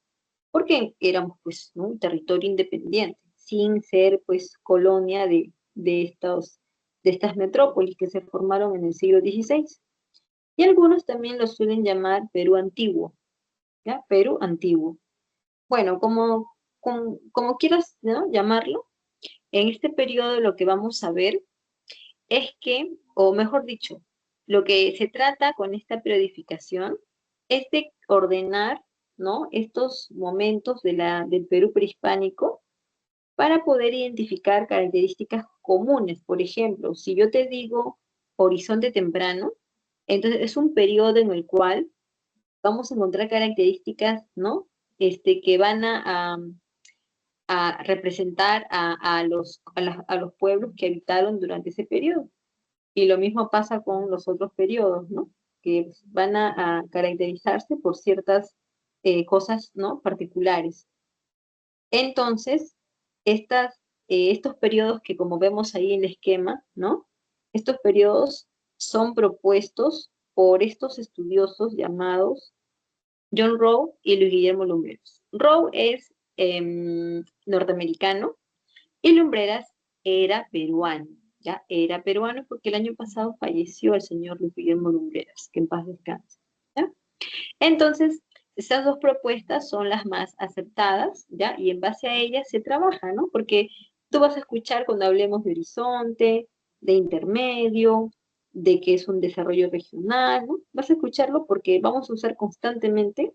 porque éramos pues, ¿no?, un territorio independiente, sin ser pues colonia de estas metrópolis que se formaron en el siglo XVI. Y algunos también lo suelen llamar Perú antiguo, ¿ya? Perú antiguo. Bueno, como quieras, ¿no?, llamarlo, en este periodo lo que vamos a ver es que, o mejor dicho, lo que se trata con esta periodificación es de ordenar, ¿no?, estos momentos del Perú prehispánico para poder identificar características comunes. Por ejemplo, si yo te digo horizonte temprano, entonces es un periodo en el cual vamos a encontrar características, ¿no?, que van a representar a los pueblos que habitaron durante ese periodo. Y lo mismo pasa con los otros periodos, ¿no?, que van a caracterizarse por ciertas cosas, ¿no?, particulares. Entonces, estos periodos que como vemos ahí en el esquema, ¿no?, estos periodos son propuestos por estos estudiosos llamados John Rowe y Luis Guillermo Lumbreras. Rowe es norteamericano y Lumbreras era peruano, ¿ya? Era peruano porque el año pasado falleció el señor Luis Guillermo Lumbreras, que en paz descanse, ¿ya? Entonces, esas dos propuestas son las más aceptadas, ¿ya? Y en base a ellas se trabaja, ¿no? Porque tú vas a escuchar cuando hablemos de horizonte, de intermedio, de que es un desarrollo regional, ¿no? Vas a escucharlo porque vamos a usar constantemente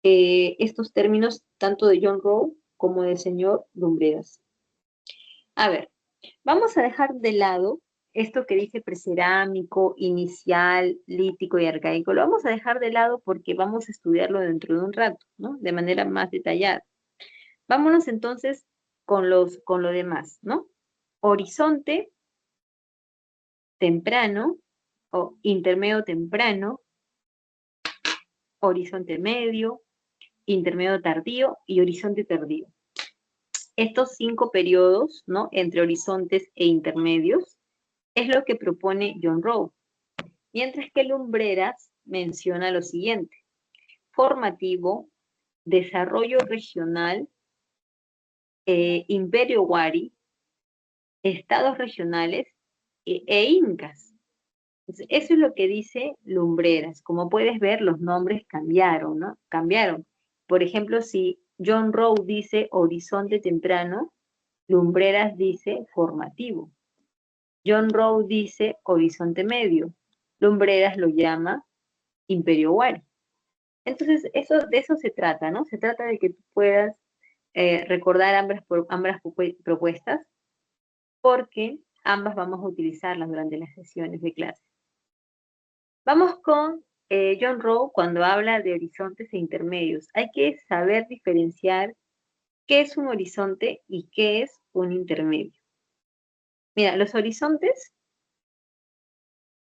estos términos tanto de John Rowe como del señor Lumbreras. A ver, vamos a dejar de lado esto que dice precerámico, inicial, lítico y arcaico. Lo vamos a dejar de lado porque vamos a estudiarlo dentro de un rato, ¿no?, de manera más detallada. Vámonos entonces con lo demás, ¿no? Horizonte temprano o intermedio temprano, horizonte medio, intermedio tardío y horizonte tardío. Estos 5 periodos, ¿no?, entre horizontes e intermedios, es lo que propone John Rowe. Mientras que Lumbreras menciona lo siguiente: formativo, desarrollo regional, imperio Wari, estados regionales e incas. Entonces, eso es lo que dice Lumbreras. Como puedes ver, los nombres cambiaron, ¿no? Cambiaron. Por ejemplo, si John Rowe dice horizonte temprano, Lumbreras dice formativo. John Rowe dice horizonte medio. Lumbreras lo llama imperio Wari. Entonces, de eso se trata, ¿no? Se trata de que tú puedas recordar ambas propuestas, porque ambas vamos a utilizarlas durante las sesiones de clase. Vamos con John Rowe cuando habla de horizontes e intermedios. Hay que saber diferenciar qué es un horizonte y qué es un intermedio. Mira, los horizontes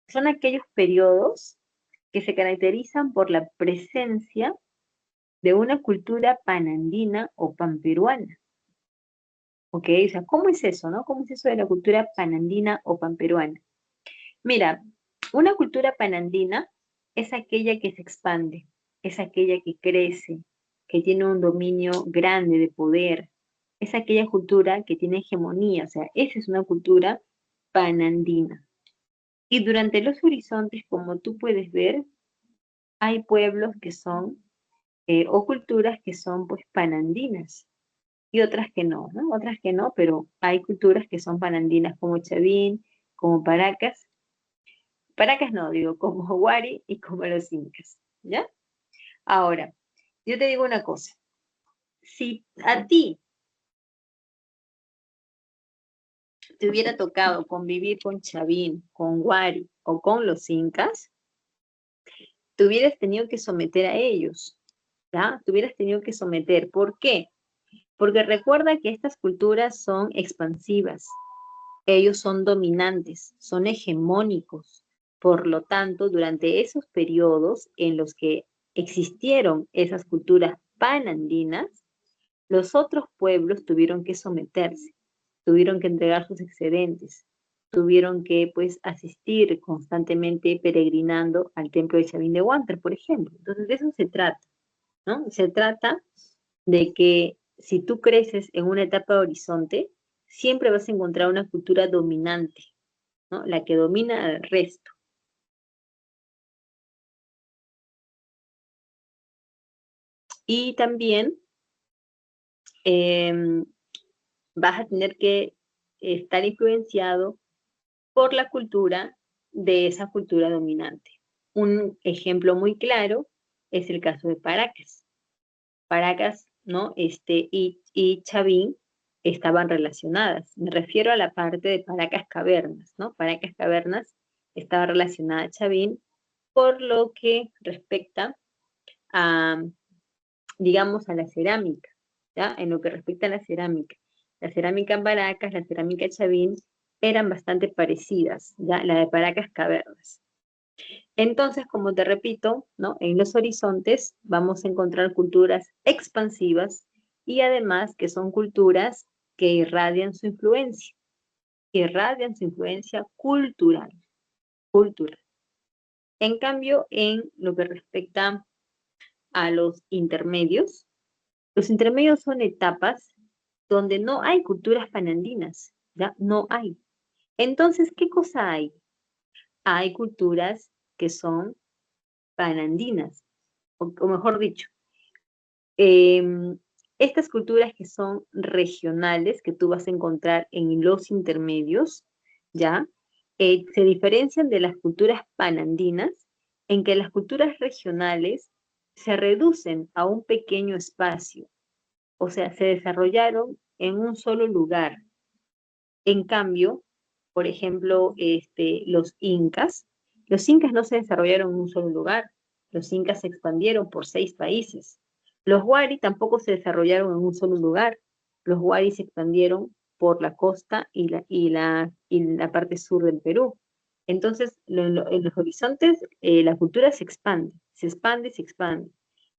son aquellos periodos que se caracterizan por la presencia de una cultura panandina o panperuana. ¿Ok? O sea, ¿cómo es eso, no? ¿Cómo es eso de la cultura panandina o panperuana? Mira, una cultura panandina es aquella que se expande, es aquella que crece, que tiene un dominio grande de poder, es aquella cultura que tiene hegemonía, o sea, esa es una cultura panandina. Y durante los horizontes, como tú puedes ver, hay pueblos que son, o culturas que son pues panandinas, y otras que no, ¿no? Otras que no, pero hay culturas que son panandinas como Chavín, como Paracas. Paracas no, digo, como Wari y como los incas, ¿ya? Ahora, yo te digo una cosa. Si a ti te hubiera tocado convivir con Chavín, con Huari o con los incas, te hubieras tenido que someter a ellos, ¿ya? Te hubieras tenido que someter. ¿Por qué? Porque recuerda que estas culturas son expansivas, ellos son dominantes, son hegemónicos. Por lo tanto, durante esos periodos en los que existieron esas culturas panandinas, los otros pueblos tuvieron que someterse, tuvieron que entregar sus excedentes, tuvieron que pues asistir constantemente peregrinando al templo de Chavín de Huántar, por ejemplo. Entonces de eso se trata, ¿no? Se trata de que si tú creces en una etapa de horizonte, siempre vas a encontrar una cultura dominante, ¿no? La que domina al resto. Y también vas a tener que estar influenciado por la cultura de esa cultura dominante. Un ejemplo muy claro es el caso de Paracas. Paracas, ¿no? Y Chavín estaban relacionadas. Me refiero a la parte de Paracas Cavernas, ¿no? Paracas Cavernas estaba relacionada a Chavín por lo que respecta a, digamos, a la cerámica, ¿ya? En lo que respecta a la cerámica. La cerámica en Paracas, la cerámica en Chavín eran bastante parecidas, ¿ya? La de Paracas Cavernas. Entonces, como te repito, ¿no? En los horizontes vamos a encontrar culturas expansivas y además que son culturas que irradian su influencia cultural, cultural. En cambio, en lo que respecta a los intermedios son etapas donde no hay culturas panandinas, ¿ya? No hay. Entonces, ¿qué cosa hay? Hay culturas que son panandinas, o mejor dicho, estas culturas que son regionales, que tú vas a encontrar en los intermedios, ¿ya? Se diferencian de las culturas panandinas en que las culturas regionales se reducen a un pequeño espacio, o sea, se desarrollaron en un solo lugar. En cambio, por ejemplo, los incas no se desarrollaron en un solo lugar, los incas se expandieron por 6 países. Los huari tampoco se desarrollaron en un solo lugar, los huari se expandieron por la costa y la parte sur del Perú. Entonces, en los horizontes, la cultura se expande, se expande y se expande.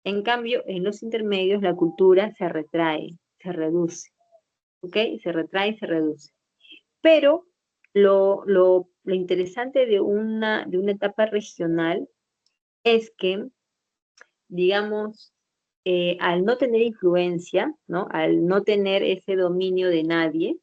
En cambio, en los intermedios, la cultura se retrae, se reduce, ¿ok? Se retrae y se reduce. Pero lo interesante de una etapa regional es que, digamos, al no tener influencia, ¿no? Al no tener ese dominio de nadie,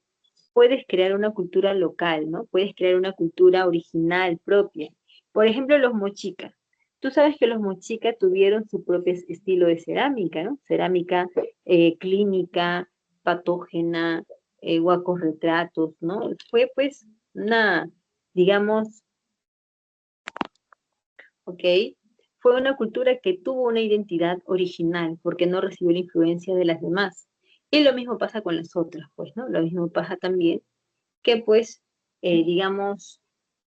puedes crear una cultura local, ¿no? Puedes crear una cultura original propia. Por ejemplo, los mochicas. Tú sabes que los mochicas tuvieron su propio estilo de cerámica, ¿no? Cerámica clínica, patógena, huacos retratos, ¿no? Fue pues una, digamos, ¿ok? Fue una cultura que tuvo una identidad original porque no recibió la influencia de las demás. Y lo mismo pasa con las otras, pues, ¿no? Lo mismo pasa también que, pues, digamos,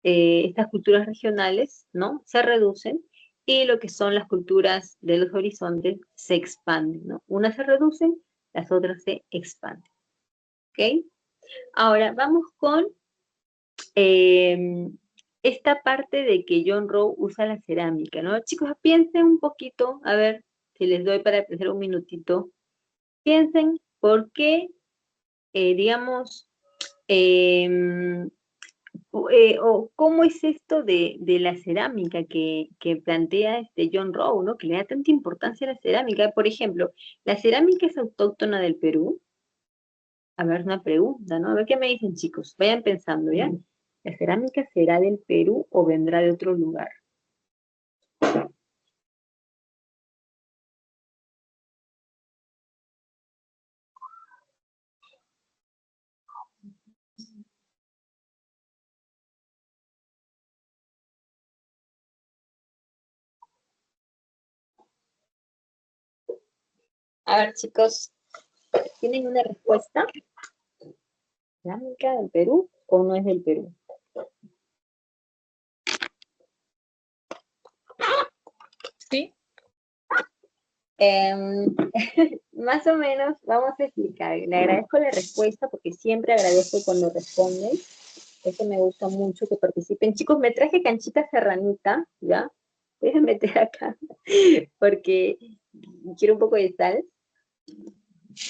estas culturas regionales, ¿no? Se reducen y lo que son las culturas de los horizontes se expanden, ¿no? Unas se reducen, las otras se expanden, ¿ok? Ahora, vamos con esta parte de que John Rowe usa la cerámica, ¿no? Chicos, piensen un poquito, a ver si les doy para pensar un minutito. Piensen por qué, digamos, o cómo es esto de la cerámica que plantea John Rowe, ¿no? Que le da tanta importancia a la cerámica. Por ejemplo, ¿la cerámica es autóctona del Perú? A ver, una pregunta, ¿no? A ver qué me dicen, chicos. Vayan pensando, ¿ya? ¿La cerámica será del Perú o vendrá de otro lugar? A ver, chicos, ¿tienen una respuesta? ¿Cerámica del Perú o no es del Perú?
¿Sí?
Más o menos, vamos a explicar. Le agradezco la respuesta porque siempre agradezco cuando responden. Eso me gusta mucho que participen. Chicos, me traje canchita serranita, ¿ya? Voy a meter acá porque quiero un poco de sal.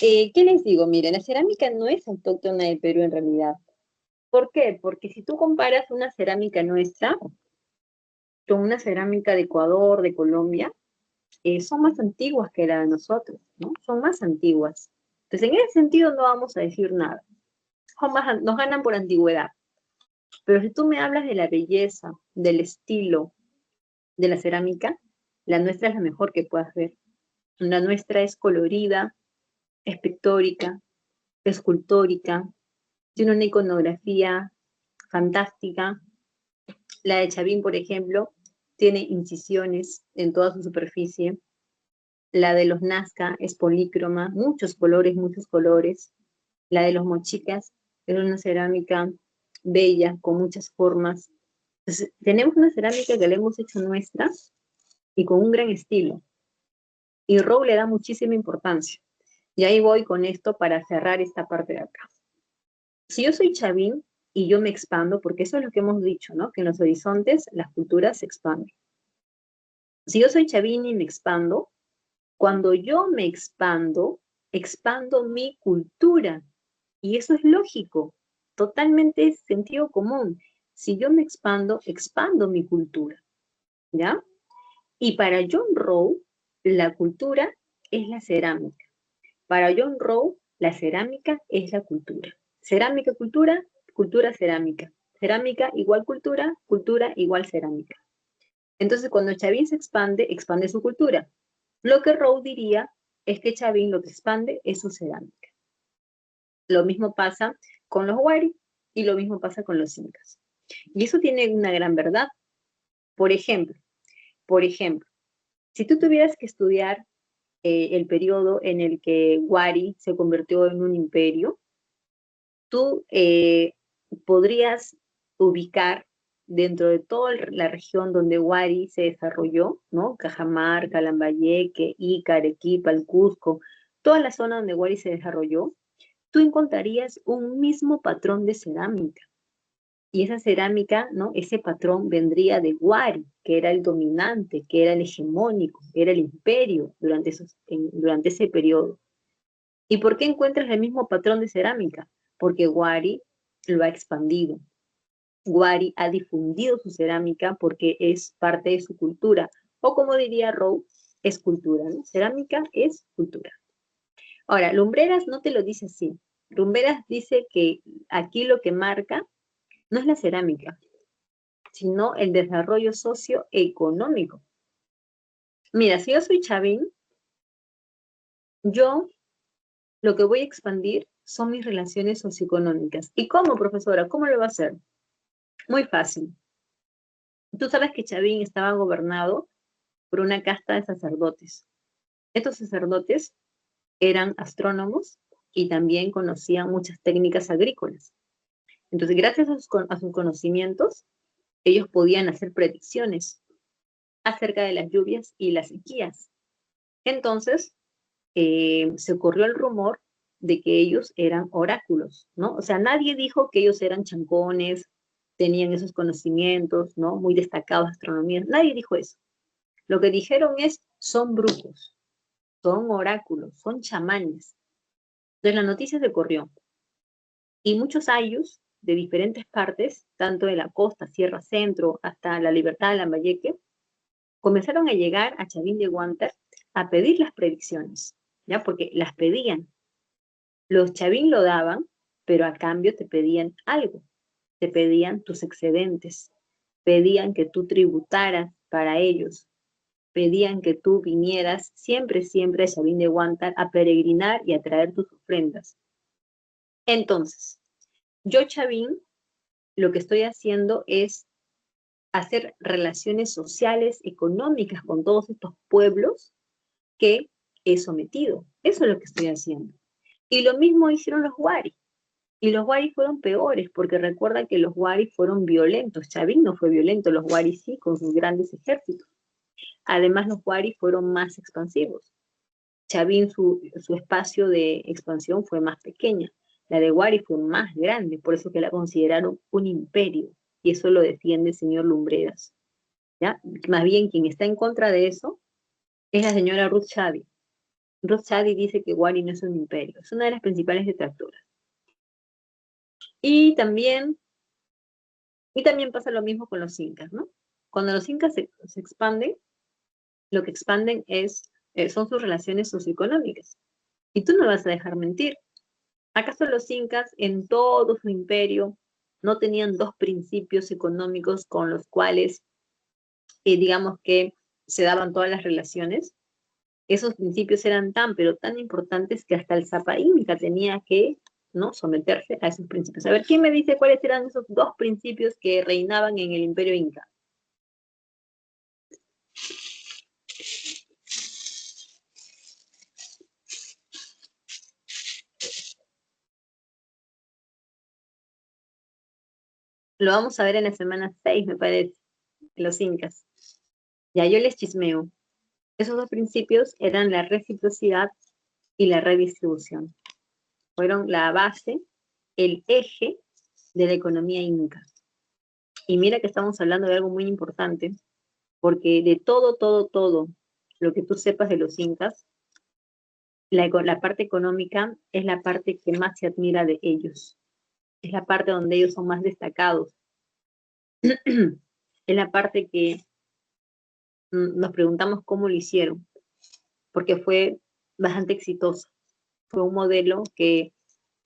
¿Qué les digo? Miren, la cerámica no es autóctona del Perú en realidad. ¿Por qué? Porque si tú comparas una cerámica nuestra con una cerámica de Ecuador, de Colombia, son más antiguas que la de nosotros, ¿no? Son más antiguas. Entonces, en ese sentido no vamos a decir nada. Nos ganan por antigüedad. Pero si tú me hablas de la belleza, del estilo de la cerámica, la nuestra es la mejor que puedas ver. La nuestra es colorida, es pictórica, escultórica, tiene una iconografía fantástica. La de Chavín, por ejemplo, tiene incisiones en toda su superficie. La de los Nazca es polícroma, muchos colores, muchos colores. La de los Mochicas es una cerámica bella, con muchas formas. Entonces, tenemos una cerámica que la hemos hecho nuestra y con un gran estilo. Y Rowe le da muchísima importancia. Y ahí voy con esto para cerrar esta parte de acá. Si yo soy Chavín y yo me expando, porque eso es lo que hemos dicho, ¿no? Que en los horizontes las culturas se expanden. Si yo soy Chavín y me expando, cuando yo me expando mi cultura. Y eso es lógico, totalmente sentido común. Si yo me expando mi cultura, ¿ya? Y para John Rowe, la cultura es la cerámica. Para John Rowe, la cerámica es la cultura. Cerámica, cultura, cultura, cerámica. Cerámica igual cultura, cultura igual cerámica. Entonces, cuando Chavín se expande, expande su cultura. Lo que Rowe diría es que Chavín lo que expande es su cerámica. Lo mismo pasa con los Wari y lo mismo pasa con los incas. Y eso tiene una gran verdad. Por ejemplo, si tú tuvieras que estudiar el periodo en el que Wari se convirtió en un imperio, tú podrías ubicar dentro de toda la región donde Wari se desarrolló, ¿no? Cajamarca, Lambayeque, Ica, Arequipa, el Cusco, toda la zona donde Wari se desarrolló, tú encontrarías un mismo patrón de cerámica. Y esa cerámica, ¿no? Ese patrón vendría de Wari, que era el dominante, que era el hegemónico, era el imperio durante ese periodo. ¿Y por qué encuentras el mismo patrón de cerámica? Porque Wari lo ha expandido. Wari ha difundido su cerámica porque es parte de su cultura. O como diría Rowe, es cultura, ¿no? Cerámica es cultura. Ahora, Lumbreras no te lo dice así. Lumbreras dice que aquí lo que marca no es la cerámica, sino el desarrollo socioeconómico. Mira, si yo soy Chavín, yo lo que voy a expandir son mis relaciones socioeconómicas. ¿Y cómo, profesora? ¿Cómo lo va a hacer? Muy fácil. Tú sabes que Chavín estaba gobernado por una casta de sacerdotes. Estos sacerdotes eran astrónomos y también conocían muchas técnicas agrícolas. Entonces, gracias a sus conocimientos, ellos podían hacer predicciones acerca de las lluvias y las sequías. Entonces, se corrió el rumor de que ellos eran oráculos, ¿no? O sea, nadie dijo que ellos eran chancones, tenían esos conocimientos, ¿no? Muy destacados de astronomía. Nadie dijo eso. Lo que dijeron es, son brujos, son oráculos, son chamanes. Entonces la noticia se corrió. Y muchos ayllus de diferentes partes, tanto de la costa, Sierra Centro, hasta la Libertad de Lambayeque, comenzaron a llegar a Chavín de Huántar a pedir las predicciones, ¿ya? Porque las pedían. Los Chavín lo daban, pero a cambio te pedían algo. Te pedían tus excedentes, pedían que tú tributaras para ellos, pedían que tú vinieras siempre, siempre a Chavín de Huántar a peregrinar y a traer tus ofrendas. Entonces, yo, Chavín, lo que estoy haciendo es hacer relaciones sociales, económicas con todos estos pueblos que he sometido. Eso es lo que estoy haciendo. Y lo mismo hicieron los Wari. Y los Wari fueron peores, porque recuerda que los Wari fueron violentos. Chavín no fue violento, los Wari sí, con sus grandes ejércitos. Además, los Wari fueron más expansivos. Chavín, su espacio de expansión fue más pequeña. La de Wari fue más grande, por eso que la consideraron un imperio. Y eso lo defiende el señor Lumbreras. ¿Ya? Más bien, quien está en contra de eso es la señora Ruth Shadi. Ruth Shadi dice que Wari no es un imperio. Es una de las principales detractoras. Y también pasa lo mismo con los incas, ¿no? Cuando los incas se expanden, lo que expanden son sus relaciones socioeconómicas. Y tú no me vas a dejar mentir. ¿Acaso los incas en todo su imperio no tenían dos principios económicos con los cuales, digamos que se daban todas las relaciones? Esos principios eran pero tan importantes que hasta el Zapa Inca tenía que, ¿no?, someterse a esos principios. A ver, ¿quién me dice cuáles eran esos dos principios que reinaban en el imperio inca? Lo vamos a ver en la semana 6, me parece, de los incas. Ya, yo les chismeo. Esos dos principios eran la reciprocidad y la redistribución. Fueron la base, el eje de la economía inca. Y mira que estamos hablando de algo muy importante, porque de todo lo que tú sepas de los incas, la parte económica es la parte que más se admira de ellos. Es la parte donde ellos son más destacados. Es la parte que nos preguntamos cómo lo hicieron, porque fue bastante exitoso. Fue un modelo que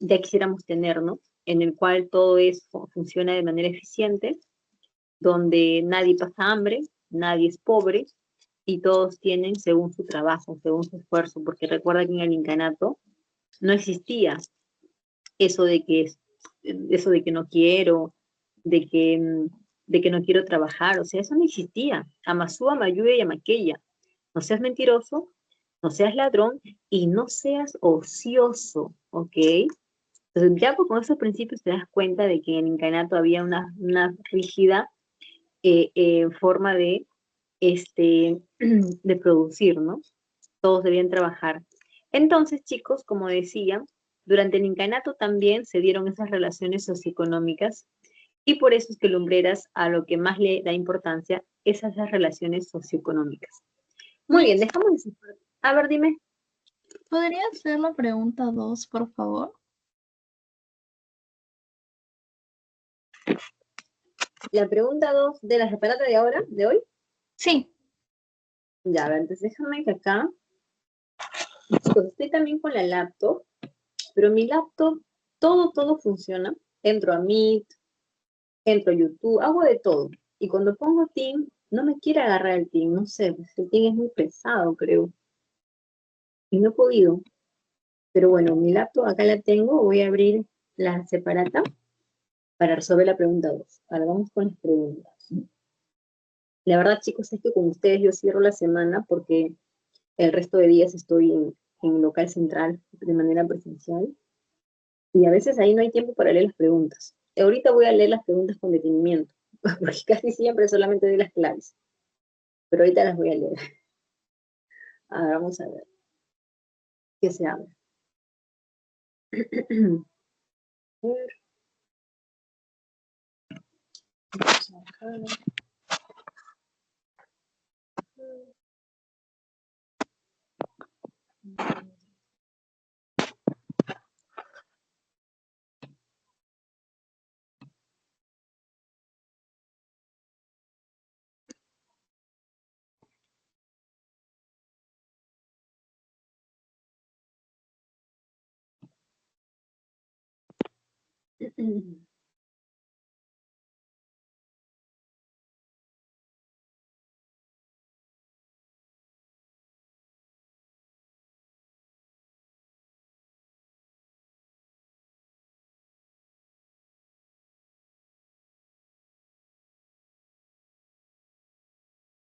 ya quisiéramos tener, ¿no? En el cual todo eso funciona de manera eficiente, donde nadie pasa hambre, nadie es pobre, y todos tienen según su trabajo, según su esfuerzo, porque recuerda que en el incanato no existía eso de que no quiero, de que, de que no quiero trabajar, o sea, eso no existía. Amasúa, Mayuya y Amaqueya. No seas mentiroso, no seas ladrón y no seas ocioso, ¿ok? Entonces, ya con esos principios te das cuenta de que en el incanato había una rígida forma de producir, ¿no? Todos debían trabajar. Entonces, chicos, como decía, durante el incanato también se dieron esas relaciones socioeconómicas y por eso es que Lumbreras a lo que más le da importancia es a esas relaciones socioeconómicas. Muy bien, dejamos de... A ver, dime.
¿Podría hacer la pregunta 2, por favor?
La pregunta 2 de la separata de ahora, de hoy.
Sí.
Ya, a ver, entonces déjame que acá... Chicos, estoy también con la laptop, pero mi laptop, todo funciona. Entro a Meet, entro a YouTube, hago de todo. Y cuando pongo Team, no me quiere agarrar el Team, no sé, pues el Team es muy pesado, creo. Y no he podido. Pero bueno, mi laptop acá la tengo, voy a abrir la separata para resolver la pregunta 2. Ahora vamos con las preguntas. La verdad, chicos, es que con ustedes yo cierro la semana porque el resto de días estoy en local central de manera presencial. Y a veces ahí no hay tiempo para leer las preguntas. Ahorita voy a leer las preguntas con detenimiento, porque casi siempre solamente doy las claves. Pero ahorita las voy a leer. Ahora vamos a ver qué se abre.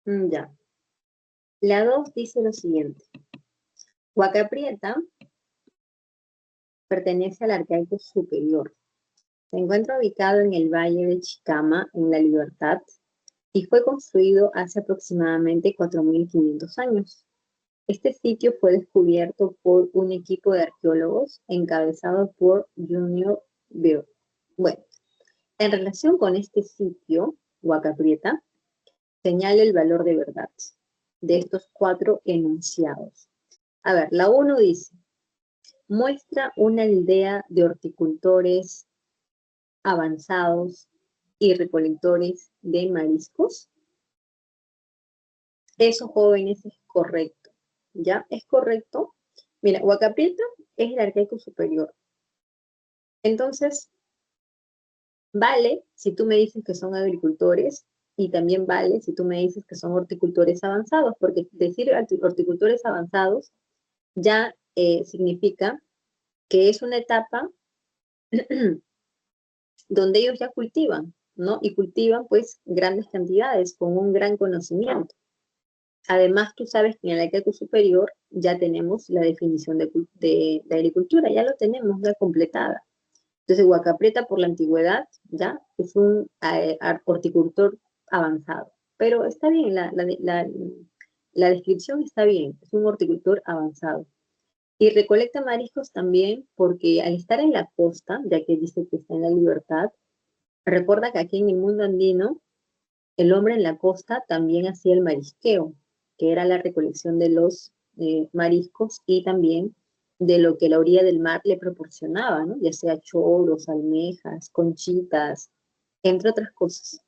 Ya. La 2 dice lo siguiente. Huacaprieta pertenece al arcaico superior. Se encuentra ubicado en el Valle de Chicama, en La Libertad, y fue construido hace aproximadamente 4.500 años. Este sitio fue descubierto por un equipo de arqueólogos encabezado por Junior Beard. Bueno, en relación con este sitio, Huaca Prieta, señala el valor de verdad de estos 4 enunciados. A ver, la 1 dice, muestra una aldea de horticultores avanzados y recolectores de mariscos. Eso, jóvenes, es correcto. ¿Ya? ¿Es correcto? Mira, Huaca Prieta es el arcaico superior. Entonces, vale si tú me dices que son agricultores y también vale si tú me dices que son horticultores avanzados, porque decir horticultores avanzados ya significa que es una etapa donde ellos ya cultivan, ¿no? Y cultivan pues grandes cantidades con un gran conocimiento. Además, tú sabes que en el arcaico superior ya tenemos la definición de agricultura, ya lo tenemos ya completada. Entonces, Huaca Prieta por la antigüedad ya es un horticultor avanzado. Pero está bien, la descripción está bien, es un horticultor avanzado. Y recolecta mariscos también porque al estar en la costa, ya que dice que está en La Libertad, recuerda que aquí en el mundo andino, el hombre en la costa también hacía el marisqueo, que era la recolección de los mariscos y también de lo que la orilla del mar le proporcionaba, ¿no? Ya sea choros, almejas, conchitas, entre otras cosas.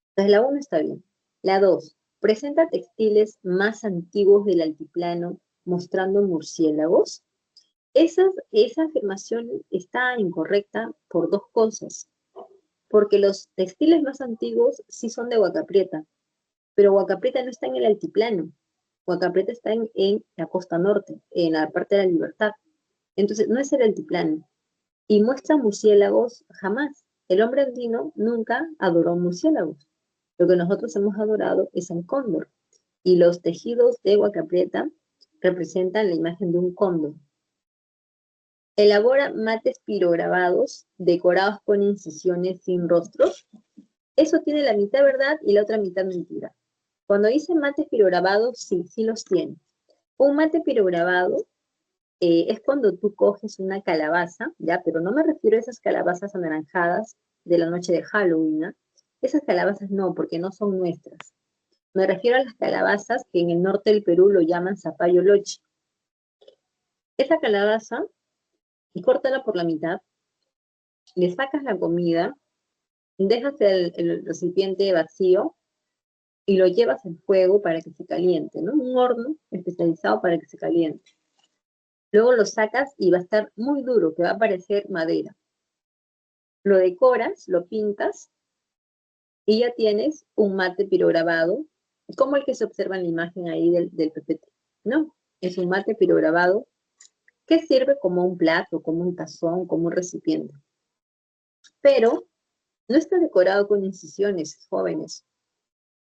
Entonces la 1 está bien. La 2, presenta textiles más antiguos del altiplano mostrando murciélagos. Esa afirmación está incorrecta por 2 cosas. Porque los textiles más antiguos sí son de Huaca Prieta, pero Huaca Prieta no está en el altiplano. Huaca Prieta está en la costa norte, en la parte de La Libertad. Entonces, no es el altiplano. Y muestra murciélagos jamás. El hombre andino nunca adoró murciélagos. Lo que nosotros hemos adorado es el cóndor. Y los tejidos de Huaca Prieta representan la imagen de un cóndor. Elabora mates pirograbados decorados con incisiones sin rostros. Eso tiene la mitad verdad y la otra mitad mentira. Cuando dice mates pirograbados, sí, sí los tiene. Un mate pirograbado es cuando tú coges una calabaza, ya, pero no me refiero a esas calabazas anaranjadas de la noche de Halloween, ¿no? Esas calabazas no, porque no son nuestras. Me refiero a las calabazas que en el norte del Perú lo llaman zapallo loche. Esa calabaza, córtala por la mitad, le sacas la comida, dejas el recipiente vacío y lo llevas al fuego para que se caliente, ¿no? Un horno especializado para que se caliente. Luego lo sacas y va a estar muy duro, que va a parecer madera. Lo decoras, lo pintas y ya tienes un mate pirograbado, como el que se observa en la imagen ahí del PPT, ¿no? Es un mate pirograbado que sirve como un plato, como un tazón, como un recipiente. Pero no está decorado con incisiones, jóvenes.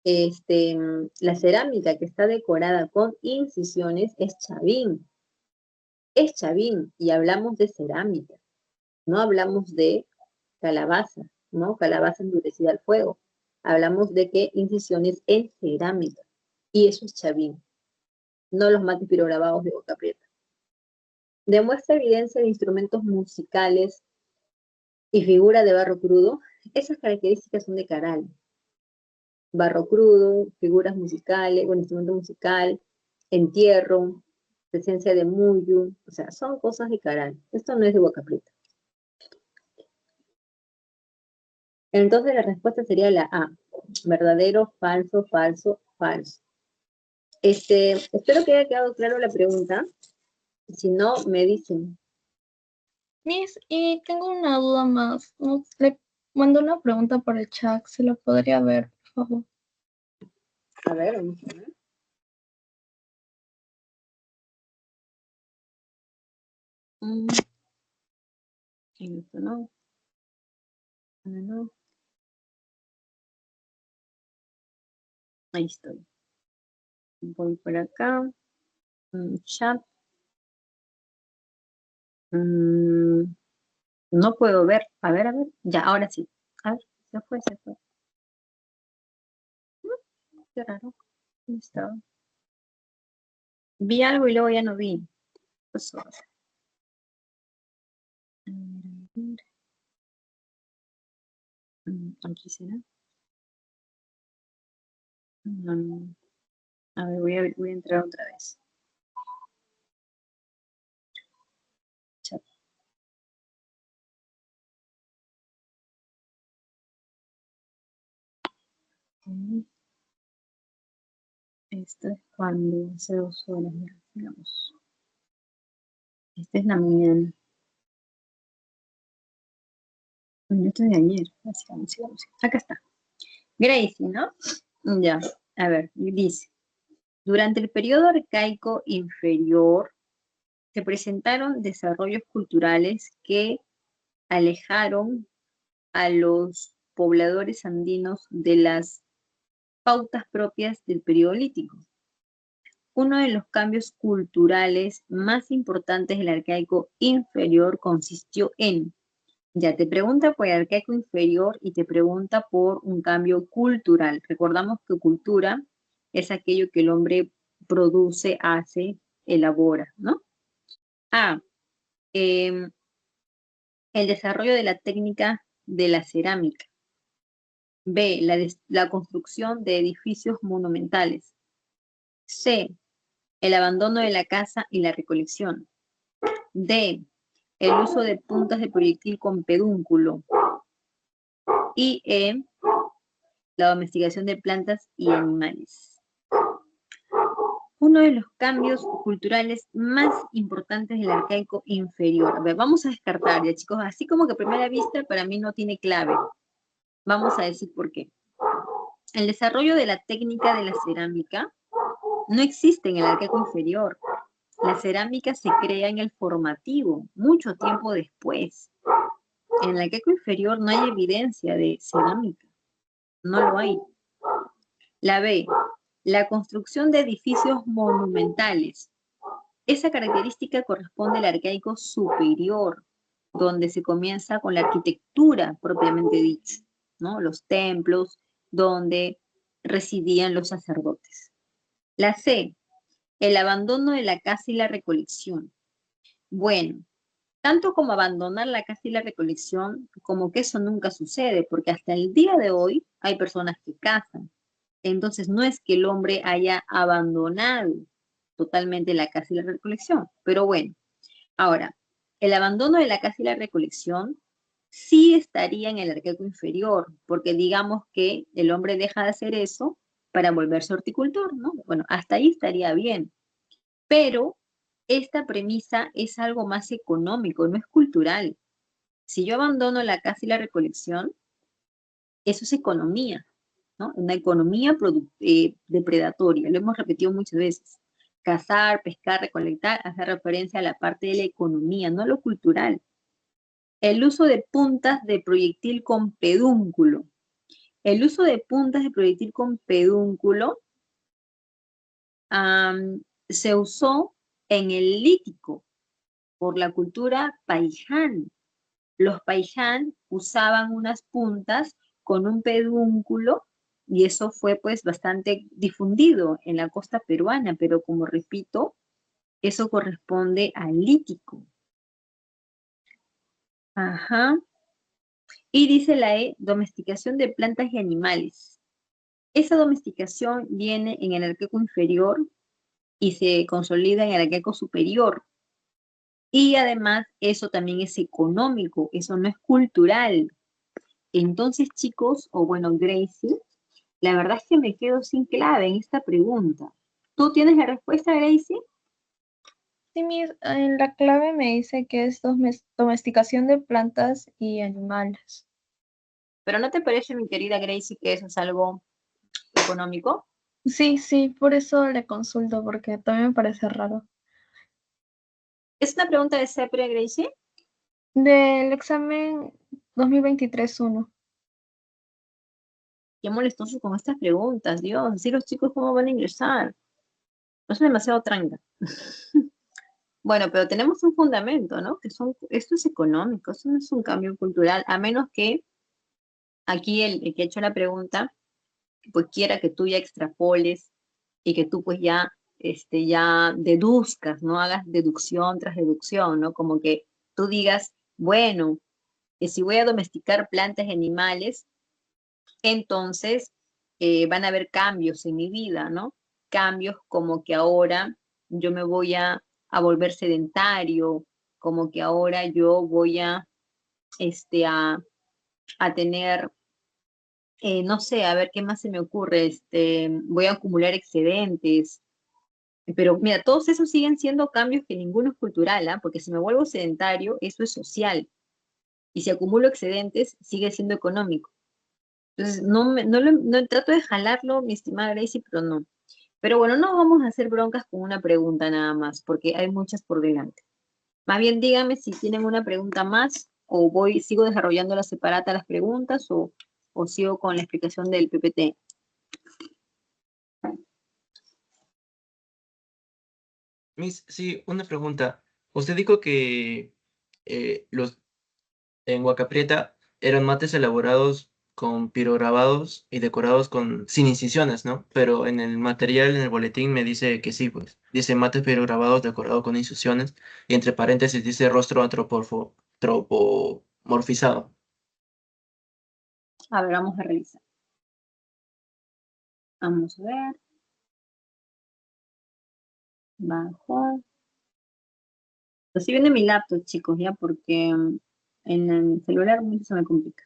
La cerámica que está decorada con incisiones es chavín. Es chavín y hablamos de cerámica. No hablamos de calabaza, ¿no? Calabaza endurecida al fuego. Hablamos de que incisiones en cerámica. Y eso es chavín, no los mates pirograbados de Boca Prieta. Demuestra evidencia de instrumentos musicales y figura de barro crudo. Esas características son de Caral. Barro crudo, figuras musicales, un instrumento musical, entierro, presencia de muyu, o sea, son cosas de Caral. Esto no es de Boca Prieta. Entonces la respuesta sería la A. Verdadero, falso, falso, falso. Espero que haya quedado claro la pregunta. Si no, me dicen.
Miss, y tengo una duda más. Le mandó una pregunta por el chat. ¿Se la podría ver, por favor?
A ver, vamos a ver. Esto no. No. Ahí estoy. Voy por acá. Chat. No puedo ver. A ver, a ver. Ya, ahora sí. A ver, se fue, se fue. Qué raro. ¿Dónde estaba? Vi algo y luego ya no vi. Pues, a ver, a ver. Aquí será. No, no. A ver, voy a entrar otra vez. Chat. Ok. Esto es cuando hace 2 horas, ya, digamos. Esta es la mañana. Esto es de ayer. Sigamos, sigamos. Acá está. Gracie, ¿no? Ya, a ver, dice. Durante el periodo arcaico inferior se presentaron desarrollos culturales que alejaron a los pobladores andinos de las pautas propias del periodo lítico. Uno de los cambios culturales más importantes del arcaico inferior consistió en, ya te pregunta por el arcaico inferior y te pregunta por un cambio cultural. Recordamos que cultura es aquello que el hombre produce, hace, elabora, ¿no? A, el desarrollo de la técnica de la cerámica. B, la construcción de edificios monumentales. C, el abandono de la caza y la recolección. D, el uso de puntas de proyectil con pedúnculo. Y E, la domesticación de plantas y animales. Uno de los cambios culturales más importantes del arcaico inferior. A ver, vamos a descartar ya, chicos. Así como que a primera vista para mí no tiene clave. Vamos a decir por qué. El desarrollo de la técnica de la cerámica no existe en el arcaico inferior. La cerámica se crea en el formativo, mucho tiempo después. En el arcaico inferior no hay evidencia de cerámica. No lo hay. La B, la construcción de edificios monumentales. Esa característica corresponde al arcaico superior, donde se comienza con la arquitectura propiamente dicha, ¿no? Los templos, donde residían los sacerdotes. La C, el abandono de la caza y la recolección. Bueno, tanto como abandonar la caza y la recolección, como que eso nunca sucede, porque hasta el día de hoy hay personas que cazan. Entonces, no es que el hombre haya abandonado totalmente la caza y la recolección, pero bueno. Ahora, el abandono de la caza y la recolección sí estaría en el arcaico inferior, porque digamos que el hombre deja de hacer eso para volverse horticultor, ¿no? Bueno, hasta ahí estaría bien, pero esta premisa es algo más económico, no es cultural. Si yo abandono la caza y la recolección, eso es economía, ¿no? Una economía depredatoria, lo hemos repetido muchas veces. Cazar, pescar, recolectar, hace referencia a la parte de la economía, no a lo cultural. El uso de puntas de proyectil con pedúnculo. El uso de puntas de proyectil con pedúnculo se usó en el lítico por la cultura paiján. Los paiján usaban unas puntas con un pedúnculo y eso fue pues bastante difundido en la costa peruana, pero como repito, eso corresponde al lítico. Ajá. Y dice la E, domesticación de plantas y animales. Esa domesticación viene en el arcaico inferior y se consolida en el arcaico superior. Y además eso también es económico, eso no es cultural. Entonces, chicos, o bueno, Gracie, la verdad es que me quedo sin clave en esta pregunta. ¿Tú tienes la respuesta, Gracie?
Sí, en la clave me dice que es domesticación de plantas y animales.
¿Pero no te parece, mi querida Gracie, que eso es algo económico?
Sí, sí, por eso le consulto, porque también me parece raro.
¿Es una pregunta de CEPRE, Gracie?
Del examen 2023-1.
Qué molestoso con estas preguntas, Dios. Así los chicos, ¿cómo van a ingresar? No es demasiado tranca. Bueno. Bueno, pero tenemos un fundamento, ¿no? Esto es económico, esto no es un cambio cultural, a menos que aquí el que ha hecho la pregunta, pues quiera que tú ya extrapoles y que tú pues ya deduzcas, ¿no? Hagas deducción tras deducción, ¿no? Como que tú digas, bueno, si voy a domesticar plantas y animales, entonces van a haber cambios en mi vida, ¿no? Cambios como que ahora yo me voy a volver sedentario, como que ahora yo voy este, a, a tener, no sé, a ver qué más se me ocurre, voy a acumular excedentes, pero mira, todos esos siguen siendo cambios que ninguno es cultural, ¿ah? Porque si me vuelvo sedentario, eso es social, y si acumulo excedentes, sigue siendo económico. Entonces, no trato de jalarlo, mi estimada Gracie, pero no. Pero bueno, no vamos a hacer broncas con una pregunta nada más, porque hay muchas por delante. Más bien díganme si tienen una pregunta más, o sigo desarrollando la separata las preguntas, o sigo con la explicación del PPT.
Miss, sí, una pregunta. Usted dijo que los en Huaca Prieta eran mates elaborados con pirograbados y decorados sin incisiones, ¿no? Pero en el material, en el boletín, me dice que sí, pues. Dice mates pirograbados decorados con incisiones y entre paréntesis dice rostro antropomorfizado.
A ver, vamos a revisar. Vamos a ver. Bajo. Lo estoy viendo en mi laptop, chicos, ya, porque en el celular mucho se me complica.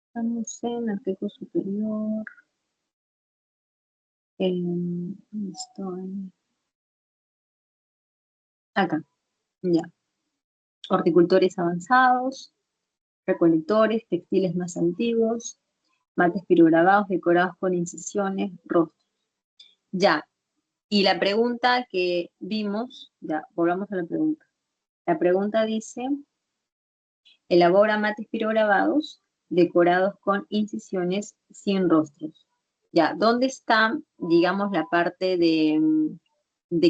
Estamos en arquetipo superior. ¿Dónde estoy? Acá, ya. Horticultores avanzados, recolectores, textiles más antiguos, mates pirograbados decorados con incisiones, rostros. Ya. Y la pregunta que vimos, ya, volvamos a la pregunta. La pregunta dice, elabora mates pirograbados decorados con incisiones sin rostros. Ya, ¿dónde está, digamos, la parte de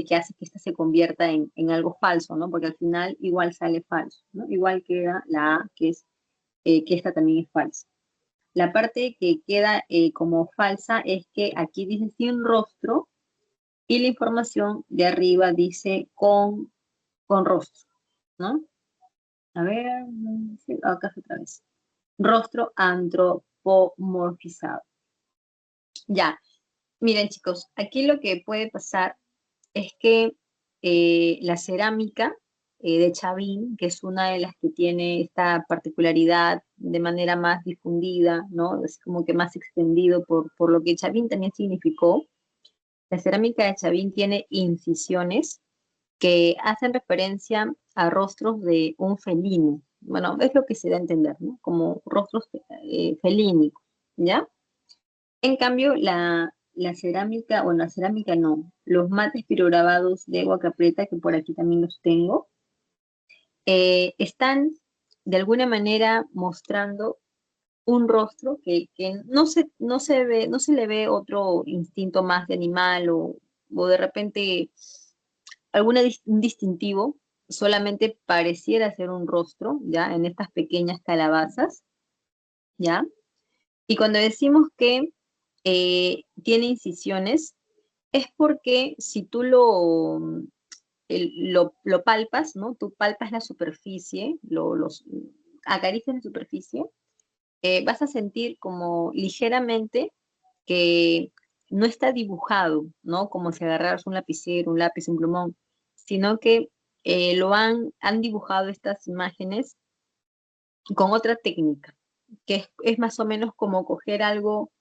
que hace que esta se convierta en algo falso, ¿no? Porque al final igual sale falso, ¿no? Igual queda la A, que es que esta también es falsa. La parte que queda como falsa es que aquí dice sin rostro y la información de arriba dice con rostro, ¿no? A ver, acá otra vez. Rostro antropomorfizado. Ya, miren chicos, aquí lo que puede pasar es que la cerámica de Chavín, que es una de las que tiene esta particularidad de manera más difundida, ¿no? Es como que más extendido por lo que Chavín también significó. La cerámica de Chavín tiene incisiones que hacen referencia a rostros de un felino. Bueno, es lo que se da a entender, ¿no? Como rostros felínicos, ¿ya? En cambio, la cerámica, o la cerámica no, los mates pirograbados de Huaca Prieta, que por aquí también los tengo, están de alguna manera mostrando un rostro que no se le ve otro instinto más de animal o de repente un distintivo, solamente pareciera ser un rostro, ¿ya? En estas pequeñas calabazas, ¿ya? Y cuando decimos que tiene incisiones, es porque si tú lo palpas, ¿no? Tú palpas la superficie, acaricias la superficie, vas a sentir como ligeramente que no está dibujado, ¿no? Como si agarraras un lapicero, un lápiz, un plumón, sino que han dibujado estas imágenes con otra técnica, que es más o menos como coger algo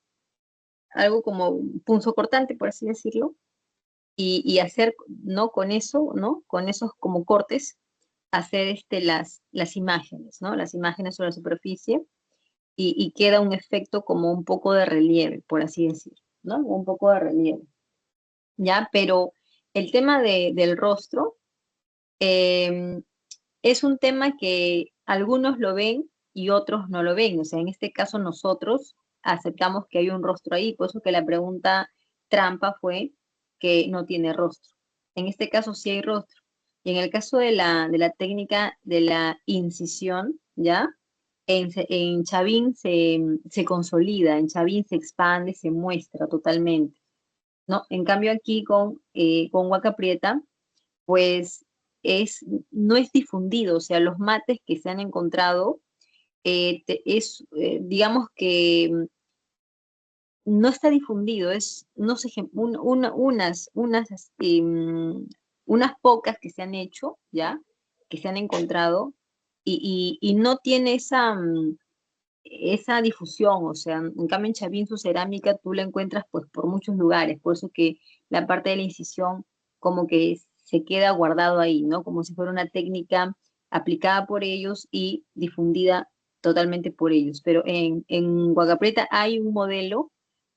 como un punzocortante, por así decirlo, y hacer, ¿no? Con eso, ¿no? Con esos como cortes, hacer las imágenes, ¿no? Las imágenes sobre la superficie y queda un efecto como un poco de relieve, por así decirlo, ¿no? Un poco de relieve, ¿ya? Pero el tema del rostro eh, es un tema que algunos lo ven y otros no lo ven. O sea, en este caso nosotros aceptamos que hay un rostro ahí, por eso que la pregunta trampa fue que no tiene rostro. En este caso sí hay rostro. Y en el caso de la técnica de la incisión, ¿ya? En Chavín se consolida, en Chavín se expande, se muestra totalmente, ¿no? En cambio aquí con Huaca Prieta, pues no es difundido, o sea, los mates que se han encontrado, digamos que no está difundido, no sé, unas pocas que se han hecho, ¿ya? Que se han encontrado, y no tiene esa difusión, o sea, en cambio en Chavín su cerámica tú la encuentras pues por muchos lugares, por eso que la parte de la incisión como que se queda guardado ahí, ¿no? Como si fuera una técnica aplicada por ellos y difundida totalmente por ellos. Pero en Huaca Prieta hay un modelo,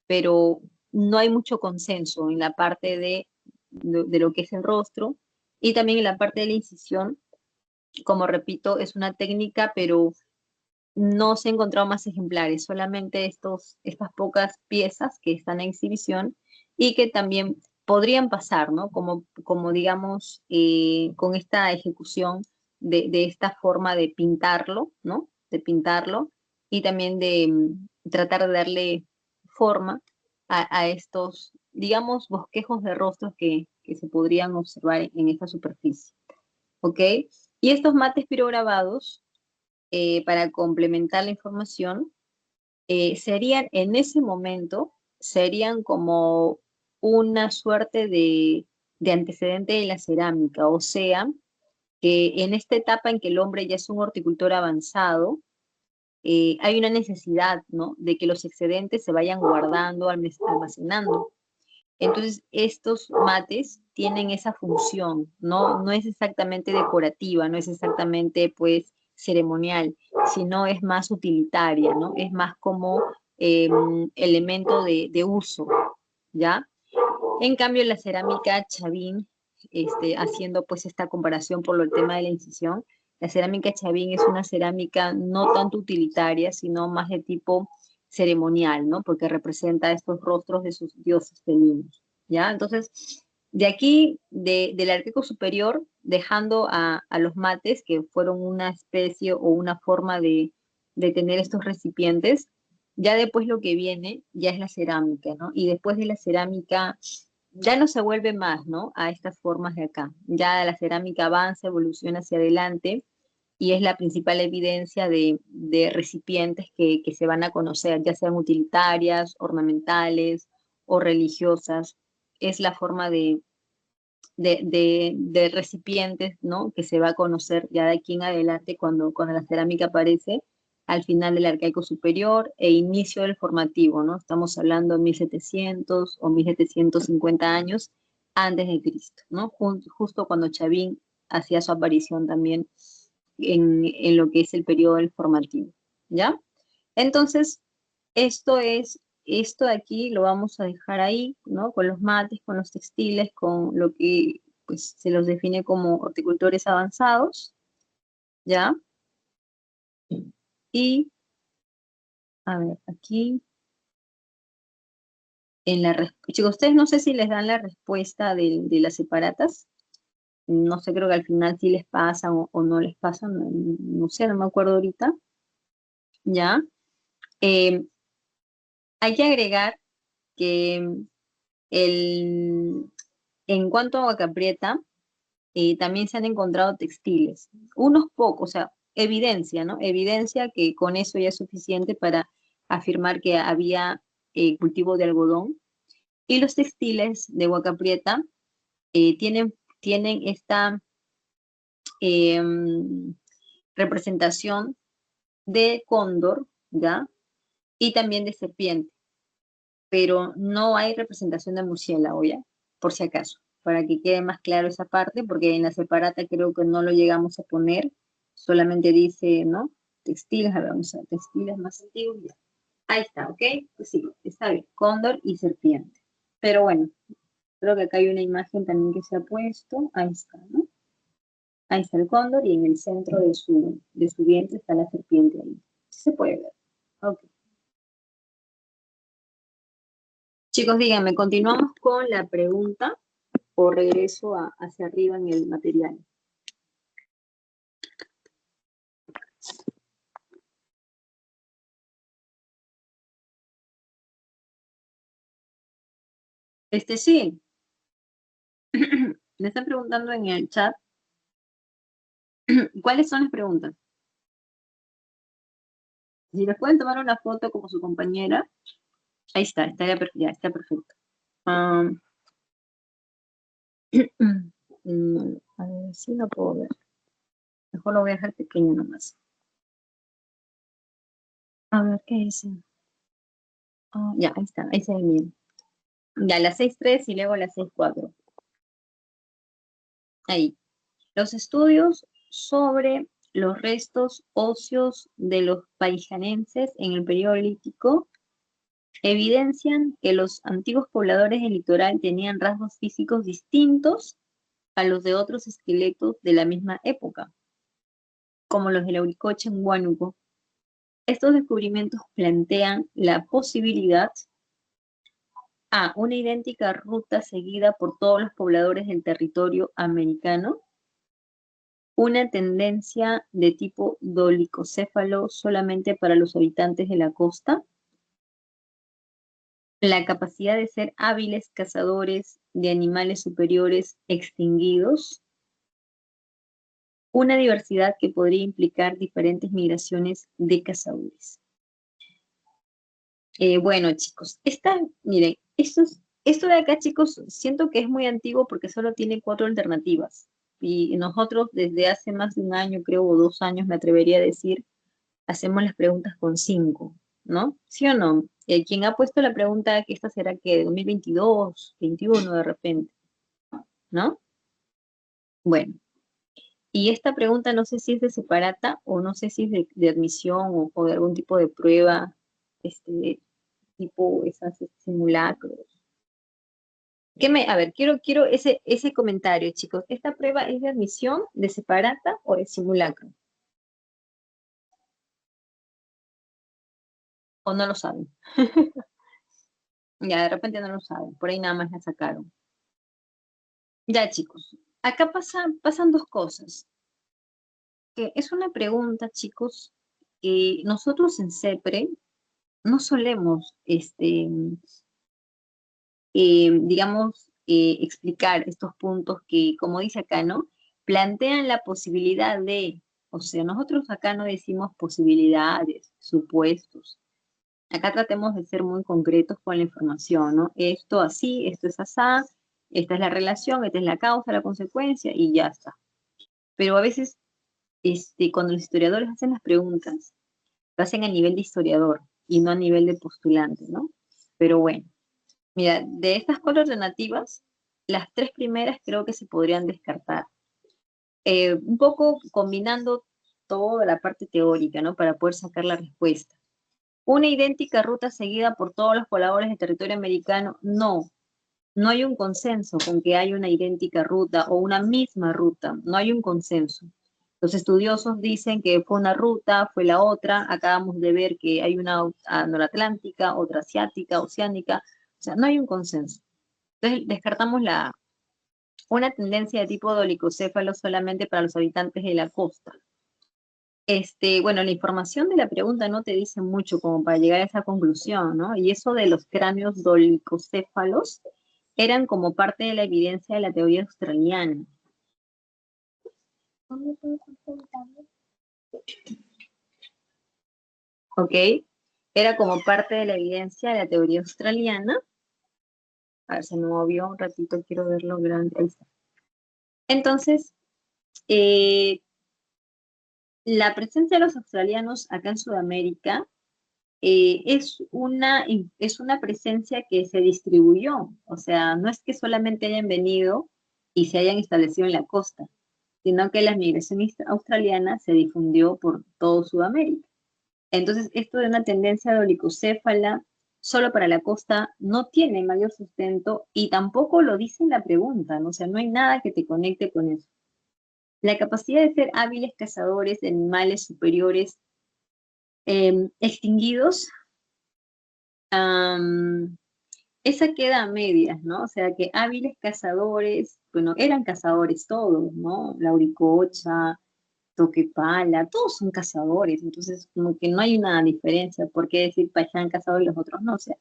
pero no hay mucho consenso en la parte de lo que es el rostro y también en la parte de la incisión, como repito, es una técnica, pero no se han encontrado más ejemplares, solamente estas pocas piezas que están en exhibición y que también podrían pasar, ¿no? Como digamos, con esta ejecución de esta forma de pintarlo, ¿no? De pintarlo y también de tratar de darle forma a estos, digamos, bosquejos de rostros que se podrían observar en esta superficie, ¿ok? Y estos mates pirograbados, para complementar la información, serían en ese momento, serían como una suerte de antecedente de la cerámica, o sea, que en esta etapa en que el hombre ya es un horticultor avanzado, hay una necesidad, ¿no? De que los excedentes se vayan guardando, almacenando. Entonces, estos mates tienen esa función, ¿no? No es exactamente decorativa, no es exactamente, pues, ceremonial, sino es más utilitaria, ¿no? Es más como elemento de uso, ¿ya? En cambio, la cerámica Chavín, haciendo pues esta comparación por el tema de la incisión, la cerámica Chavín es una cerámica no tanto utilitaria, sino más de tipo ceremonial, ¿no? Porque representa estos rostros de sus dioses femeninos, ¿ya? Entonces, de aquí, del arqueco superior, dejando a los mates, que fueron una especie o una forma de tener estos recipientes, ya después lo que viene ya es la cerámica, ¿no? Y después de la cerámica ya no se vuelve más, ¿no? A estas formas de acá. Ya la cerámica avanza, evoluciona hacia adelante y es la principal evidencia de recipientes que se van a conocer, ya sean utilitarias, ornamentales o religiosas. Es la forma de recipientes, ¿no? Que se va a conocer ya de aquí en adelante cuando la cerámica aparece al final del arcaico superior e inicio del formativo, ¿no? Estamos hablando de 1700 o 1750 años antes de Cristo, ¿no? Justo cuando Chavín hacía su aparición también en lo que es el periodo del formativo, ¿ya? Entonces, esto de aquí lo vamos a dejar ahí, ¿no? Con los mates, con los textiles, con lo que pues, se los define como horticultores avanzados, ¿ya? Y, a ver, aquí, chicos, ustedes no sé si les dan la respuesta de las separatas, no sé, creo que al final sí les pasan o no les pasan, no sé, no me acuerdo ahorita, ¿ya? Eh, hay que agregar que en cuanto a Huaca Prieta, también se han encontrado textiles, unos pocos, o sea, evidencia, ¿no? Evidencia que con eso ya es suficiente para afirmar que había cultivo de algodón. Y los textiles de Huaca Prieta tienen esta representación de cóndor, ¿ya? Y también de serpiente, pero no hay representación de murciélago, ¿ya? Por si acaso, para que quede más claro esa parte, porque en la separata creo que no lo llegamos a poner, solamente dice, ¿no? Textiles, a ver, vamos a ver, textiles más antiguos, ya. Ahí está, ¿ok? Pues sí, está bien, cóndor y serpiente. Pero bueno, creo que acá hay una imagen también que se ha puesto, ahí está, ¿no? Ahí está el cóndor y en el centro de su vientre está la serpiente ahí. Sí se puede ver, ok. Chicos, díganme, continuamos con la pregunta. o regreso hacia arriba en el material. Sí. Me están preguntando en el chat. ¿Cuáles son las preguntas? Si les pueden tomar una foto como su compañera. Ahí está, ya está perfecto. A ver, sí lo puedo ver. Mejor lo voy a dejar pequeño nomás. A ver, ¿qué dice? Ya, ahí está, ahí se ve bien. Ya, la 6.3 y luego la 6.4. Ahí. Los estudios sobre los restos óseos de los paijanenses en el periodo lítico evidencian que los antiguos pobladores del litoral tenían rasgos físicos distintos a los de otros esqueletos de la misma época, como los del Auricoche en Huánuco. Estos descubrimientos plantean la posibilidad a una idéntica ruta seguida por todos los pobladores del territorio americano, una tendencia de tipo dolicocéfalo solamente para los habitantes de la costa, la capacidad de ser hábiles cazadores de animales superiores extinguidos, una diversidad que podría implicar diferentes migraciones de cazadores. Bueno, chicos, miren, esto de acá, chicos, siento que es muy antiguo porque solo tiene 4 alternativas. Y nosotros desde hace más de un año, creo, o 2 años, me atrevería a decir, hacemos las preguntas con 5, ¿no? ¿Sí o no? Quien ha puesto la pregunta, que esta será que 2022, 21 de repente, ¿no? Bueno, y esta pregunta no sé si es de separata o no sé si es de admisión o de algún tipo de prueba, tipo esas simulacros. A ver, quiero ese comentario, chicos. ¿Esta prueba es de admisión, de separata o de simulacro? ¿O no lo saben? Ya, de repente no lo saben. Por ahí nada más la sacaron. Ya, chicos. Acá pasan dos cosas. Que es una pregunta, chicos, que nosotros en CEPRE no solemos, digamos, explicar estos puntos que, como dice acá, ¿no? Plantean la posibilidad de, o sea, nosotros acá no decimos posibilidades, supuestos. Acá tratemos de ser muy concretos con la información, ¿no? Esto así, esto es asá, esta es la relación, esta es la causa, la consecuencia, y ya está. Pero a veces, cuando los historiadores hacen las preguntas, lo hacen a nivel de historiador y no a nivel de postulante, ¿no? Pero bueno. Mira, de estas 4 alternativas, las 3 primeras creo que se podrían descartar. Un poco combinando toda la parte teórica, ¿no? Para poder sacar la respuesta. Una idéntica ruta seguida por todos los pobladores del territorio americano, no. No hay un consenso con que haya una idéntica ruta o una misma ruta. No hay un consenso. Los estudiosos dicen que fue una ruta, fue la otra. Acabamos de ver que hay una noratlántica, otra asiática, oceánica. O sea, no hay un consenso. Entonces, descartamos una tendencia de tipo dolicocéfalo solamente para los habitantes de la costa. Bueno, la información de la pregunta no te dice mucho como para llegar a esa conclusión, ¿no? Y eso de los cráneos dolicocéfalos eran como parte de la evidencia de la teoría australiana. ¿Ok? Era como parte de la evidencia de la teoría australiana. A ver, se me movió un ratito, quiero verlo grande. Ahí está. Entonces, la presencia de los australianos acá en Sudamérica es una presencia que se distribuyó. O sea, no es que solamente hayan venido y se hayan establecido en la costa, sino que la migración australiana se difundió por todo Sudamérica. Entonces, esto de una tendencia oligocéfala solo para la costa no tiene mayor sustento y tampoco lo dice en la pregunta, ¿no? O sea, no hay nada que te conecte con eso. La capacidad de ser hábiles cazadores de animales superiores extinguidos esa queda a medias, ¿no? O sea, que hábiles cazadores, bueno, eran cazadores todos, ¿no? Lauricocha, Toquepala, todos son cazadores, entonces como que no hay una diferencia, ¿por qué decir Payán cazador y los otros no? O sea,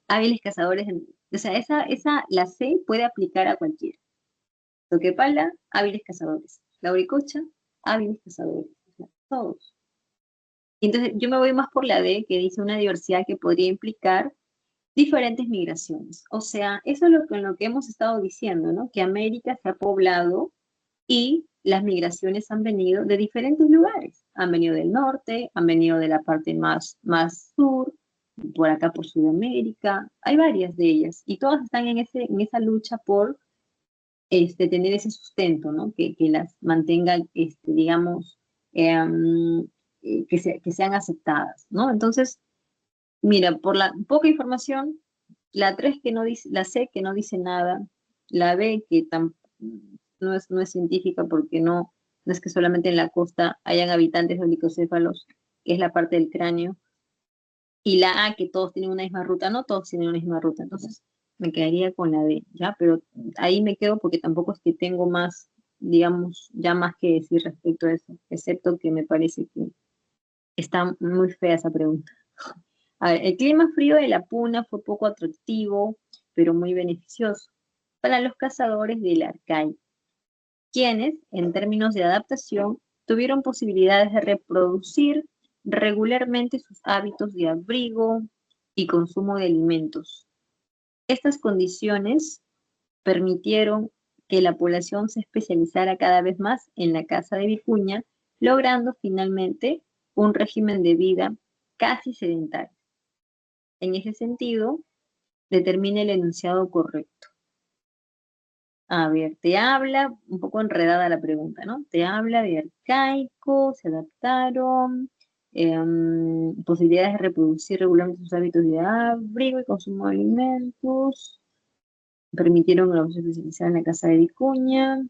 hábiles cazadores, o sea, la C puede aplicar a cualquiera. Toquepala, hábiles cazadores. Lauricocha, hábiles cazadores. O sea, todos. Entonces, yo me voy más por la D, que dice una diversidad que podría implicar diferentes migraciones. O sea, eso es lo que hemos estado diciendo, ¿no? Que América se ha poblado y las migraciones han venido de diferentes lugares. Han venido del norte, han venido de la parte más sur, por acá por Sudamérica. Hay varias de ellas y todas están en esa lucha por tener ese sustento, ¿no? Que las mantenga, digamos, que sean aceptadas, ¿no? Entonces, mira, por la poca información, la 3 que no dice, la C que no dice nada, la B que no es científica porque no es que solamente en la costa hayan habitantes de olicocéfalos, que es la parte del cráneo, y la A que todos tienen una misma ruta, no todos tienen una misma ruta, entonces me quedaría con la D, ¿ya? Pero ahí me quedo porque tampoco es que tengo más, digamos, ya más que decir respecto a eso, excepto que me parece que está muy fea esa pregunta. A ver, el clima frío de la Puna fue poco atractivo, pero muy beneficioso para los cazadores del Arcay, quienes, en términos de adaptación, tuvieron posibilidades de reproducir regularmente sus hábitos de abrigo y consumo de alimentos. Estas condiciones permitieron que la población se especializara cada vez más en la caza de vicuña, logrando finalmente un régimen de vida casi sedentario. En ese sentido, determine el enunciado correcto. A ver, te habla, un poco enredada la pregunta, ¿no? Te habla de arcaico, se adaptaron, posibilidades de reproducir regularmente sus hábitos de abrigo y consumo de alimentos, permitieron la especializar en la casa de vicuña.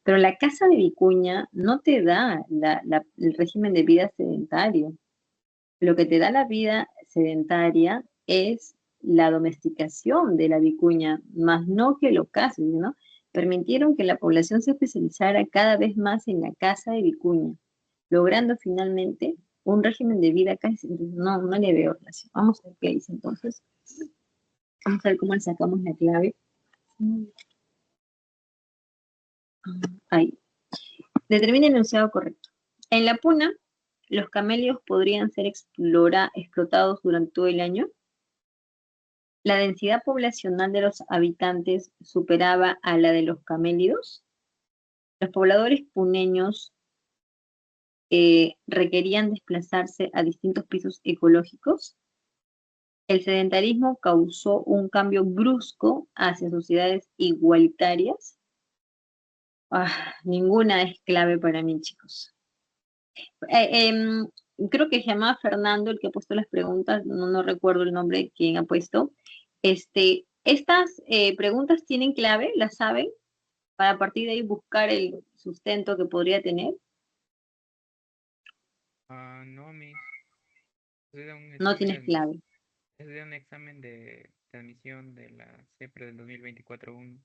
Pero la casa de vicuña no te da el régimen de vida sedentario. Lo que te da la vida sedentaria es la domesticación de la vicuña, más no que lo cases, ¿no? Permitieron que la población se especializara cada vez más en la caza de vicuña, logrando finalmente un régimen de vida casi, no le veo relación. Vamos a ver qué dice entonces. Vamos a ver cómo le sacamos la clave. Ahí. Determina el enunciado correcto. En la Puna, los camelios podrían ser explotados durante todo el año. La densidad poblacional de los habitantes superaba a la de los camélidos. Los pobladores puneños requerían desplazarse a distintos pisos ecológicos. El sedentarismo causó un cambio brusco hacia sociedades igualitarias. Ninguna es clave para mí, chicos. Creo que se llamaba Fernando el que ha puesto las preguntas, no recuerdo el nombre de quien ha puesto. Estas preguntas tienen clave, las saben, para a partir de ahí buscar el sustento que podría tener.
No, Miss.
No tienes clave.
Es de un examen de admisión de la CEPRE del 2024-1.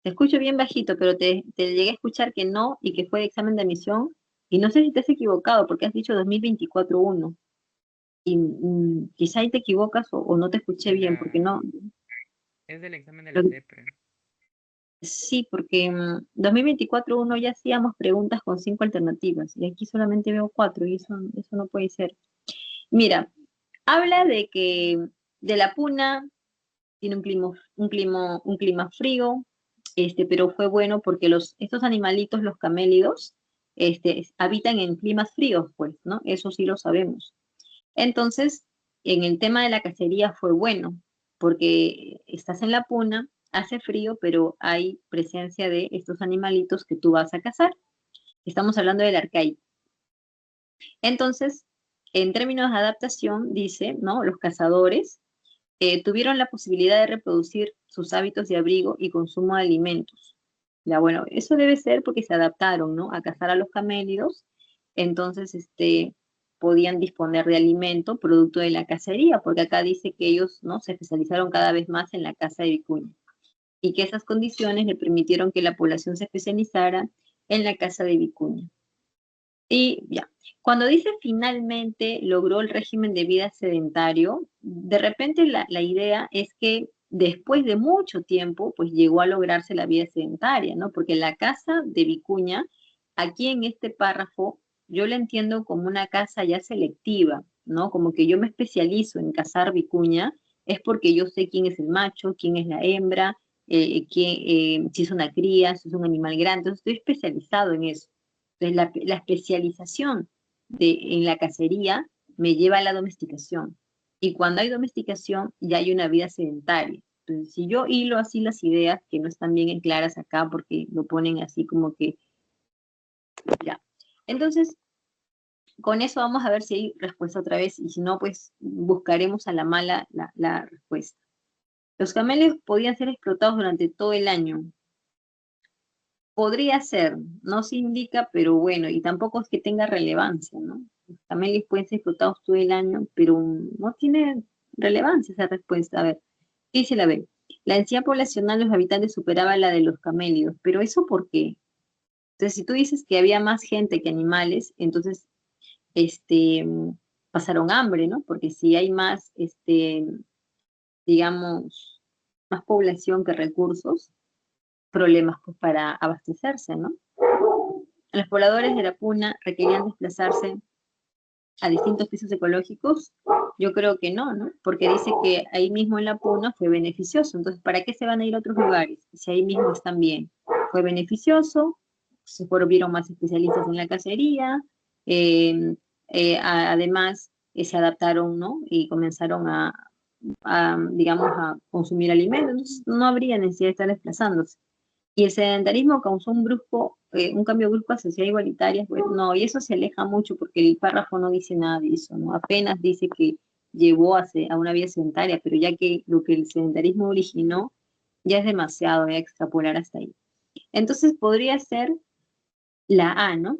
Te escucho bien bajito, pero te llegué a escuchar que no y que fue de examen de admisión. Y no sé si te has equivocado porque has dicho 2024-1. Y quizá ahí te equivocas o no te escuché bien porque no.
Es del examen de la CEPRE.
Sí, porque 2024-1 ya hacíamos preguntas con 5 alternativas y aquí solamente veo 4 y eso no puede ser. Mira, habla de que de la Puna tiene un clima frío, pero fue bueno porque estos animalitos, los camélidos, habitan en climas fríos, pues, ¿no? Eso sí lo sabemos. Entonces, en el tema de la cacería fue bueno, porque estás en la Puna, hace frío, pero hay presencia de estos animalitos que tú vas a cazar. Estamos hablando del arcaico. Entonces, en términos de adaptación, dice, ¿no? Los cazadores tuvieron la posibilidad de reproducir sus hábitos de abrigo y consumo de alimentos. Ya, bueno, eso debe ser porque se adaptaron, ¿no? A cazar a los camélidos. Entonces, podían disponer de alimento producto de la cacería, porque acá dice que ellos, ¿no?, se especializaron cada vez más en la caza de vicuña, y que esas condiciones le permitieron que la población se especializara en la caza de vicuña. Y ya, cuando dice finalmente logró el régimen de vida sedentario, de repente la idea es que después de mucho tiempo, pues llegó a lograrse la vida sedentaria, ¿no? Porque la caza de vicuña, aquí en este párrafo, yo la entiendo como una caza ya selectiva, ¿no? Como que yo me especializo en cazar vicuña, es porque yo sé quién es el macho, quién es la hembra, si es una cría, si es un animal grande, entonces estoy especializado en eso. Entonces, la especialización en la cacería me lleva a la domesticación. Y cuando hay domesticación, ya hay una vida sedentaria. Entonces, si yo hilo así las ideas, que no están bien claras acá porque lo ponen así como que, ya. Entonces, con eso vamos a ver si hay respuesta otra vez, y si no, pues buscaremos a la mala la respuesta. Los camelios podían ser explotados durante todo el año. Podría ser, no se indica, pero bueno, y tampoco es que tenga relevancia, ¿no? Los camelios pueden ser explotados todo el año, pero no tiene relevancia esa respuesta. A ver, ¿qué dice la B? La densidad poblacional de los habitantes superaba la de los camelios, pero ¿eso por qué? Entonces, si tú dices que había más gente que animales, entonces, pasaron hambre, ¿no? Porque si hay más, digamos, más población que recursos, problemas pues para abastecerse, ¿no? Los pobladores de la puna requerían desplazarse a distintos pisos ecológicos. Yo creo que no, ¿no? Porque dice que ahí mismo en la puna fue beneficioso. Entonces, ¿para qué se van a ir a otros lugares? Si ahí mismo están bien. Fue beneficioso, se vieron más especialistas en la cacería, además se adaptaron, ¿no? Y comenzaron digamos, a consumir alimentos. Entonces, no habría necesidad de estar desplazándose. Y el sedentarismo causó un cambio brusco a sociedad igualitaria. Pues no, y eso se aleja mucho porque el párrafo no dice nada de eso, ¿no? Apenas dice que llevó a una vida sedentaria, pero ya que lo que el sedentarismo originó ya es demasiado, voy a extrapolar hasta ahí. Entonces podría ser la A, ¿no?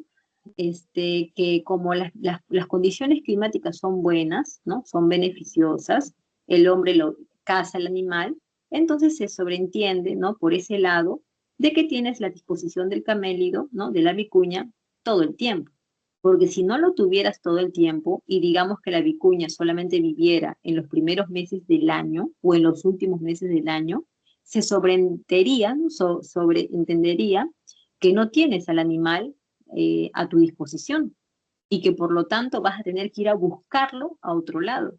Que como las condiciones climáticas son buenas, ¿no? Son beneficiosas, el hombre lo caza al animal, entonces se sobreentiende, ¿no? Por ese lado, de que tienes la disposición del camélido, ¿no? De la vicuña, todo el tiempo. Porque si no lo tuvieras todo el tiempo, y digamos que la vicuña solamente viviera en los primeros meses del año, o en los últimos meses del año, se sobreentendería, ¿no? Sobreentendería que no tienes al animal a tu disposición, y que por lo tanto vas a tener que ir a buscarlo a otro lado,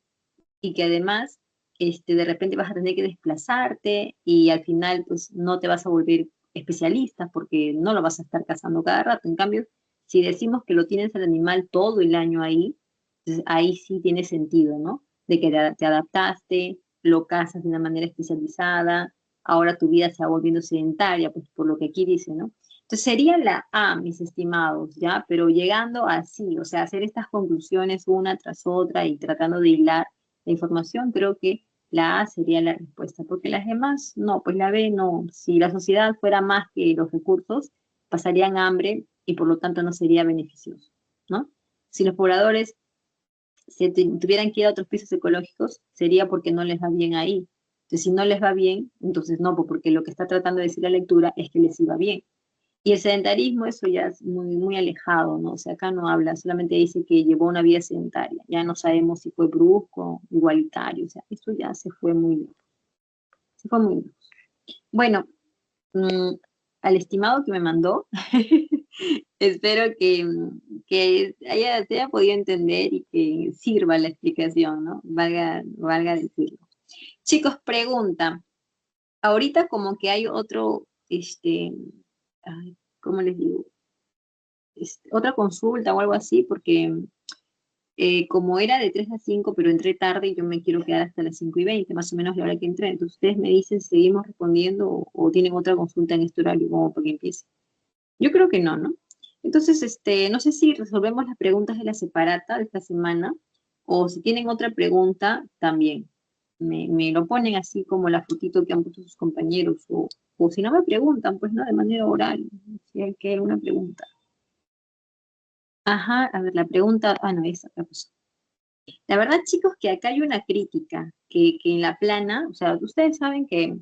y que además de repente vas a tener que desplazarte, y al final pues no te vas a volver especialista porque no lo vas a estar cazando cada rato. En cambio, si decimos que lo tienes al animal todo el año ahí, entonces ahí sí tiene sentido, ¿no? De que te adaptaste, lo cazas de una manera especializada, ahora tu vida se va volviendo sedentaria, pues por lo que aquí dice, ¿no? Entonces sería la A, mis estimados, ¿ya? Pero llegando así, o sea, hacer estas conclusiones una tras otra y tratando de hilar la información, creo que la A sería la respuesta, porque las demás, no, pues la B no. Si la sociedad fuera más que los recursos, pasarían hambre y por lo tanto no sería beneficioso, ¿no? Si los pobladores tuvieran que ir a otros pisos ecológicos, sería porque no les va bien ahí. Entonces, si no les va bien, entonces no, porque lo que está tratando de decir la lectura es que les iba bien. Y el sedentarismo, eso ya es muy, muy alejado, ¿no? O sea, acá no habla, solamente dice que llevó una vida sedentaria. Ya no sabemos si fue brusco, igualitario, o sea, eso ya se fue muy lejos. Se fue muy lejos. Bueno, al estimado que me mandó, espero que se haya podido entender y que sirva la explicación, ¿no? Valga decirlo. Chicos, pregunta. Ahorita como que hay otro, ay, ¿cómo les digo? Otra consulta o algo así, porque como era de 3 a 5, pero entré tarde y yo me quiero quedar hasta las 5:20, más o menos la hora que entré. Entonces ustedes me dicen si seguimos respondiendo o tienen otra consulta en este horario como para que empiece. Yo creo que no, ¿no? Entonces, no sé si resolvemos las preguntas de la separata de esta semana, o si tienen otra pregunta, también. Me lo ponen así como la fotito que han puesto sus compañeros, o si no me preguntan, pues no, de manera oral, si hay que una pregunta. Ajá, a ver, la pregunta, no, esa otra cosa. La verdad, chicos, que acá hay una crítica, que en la plana, o sea, ustedes saben que,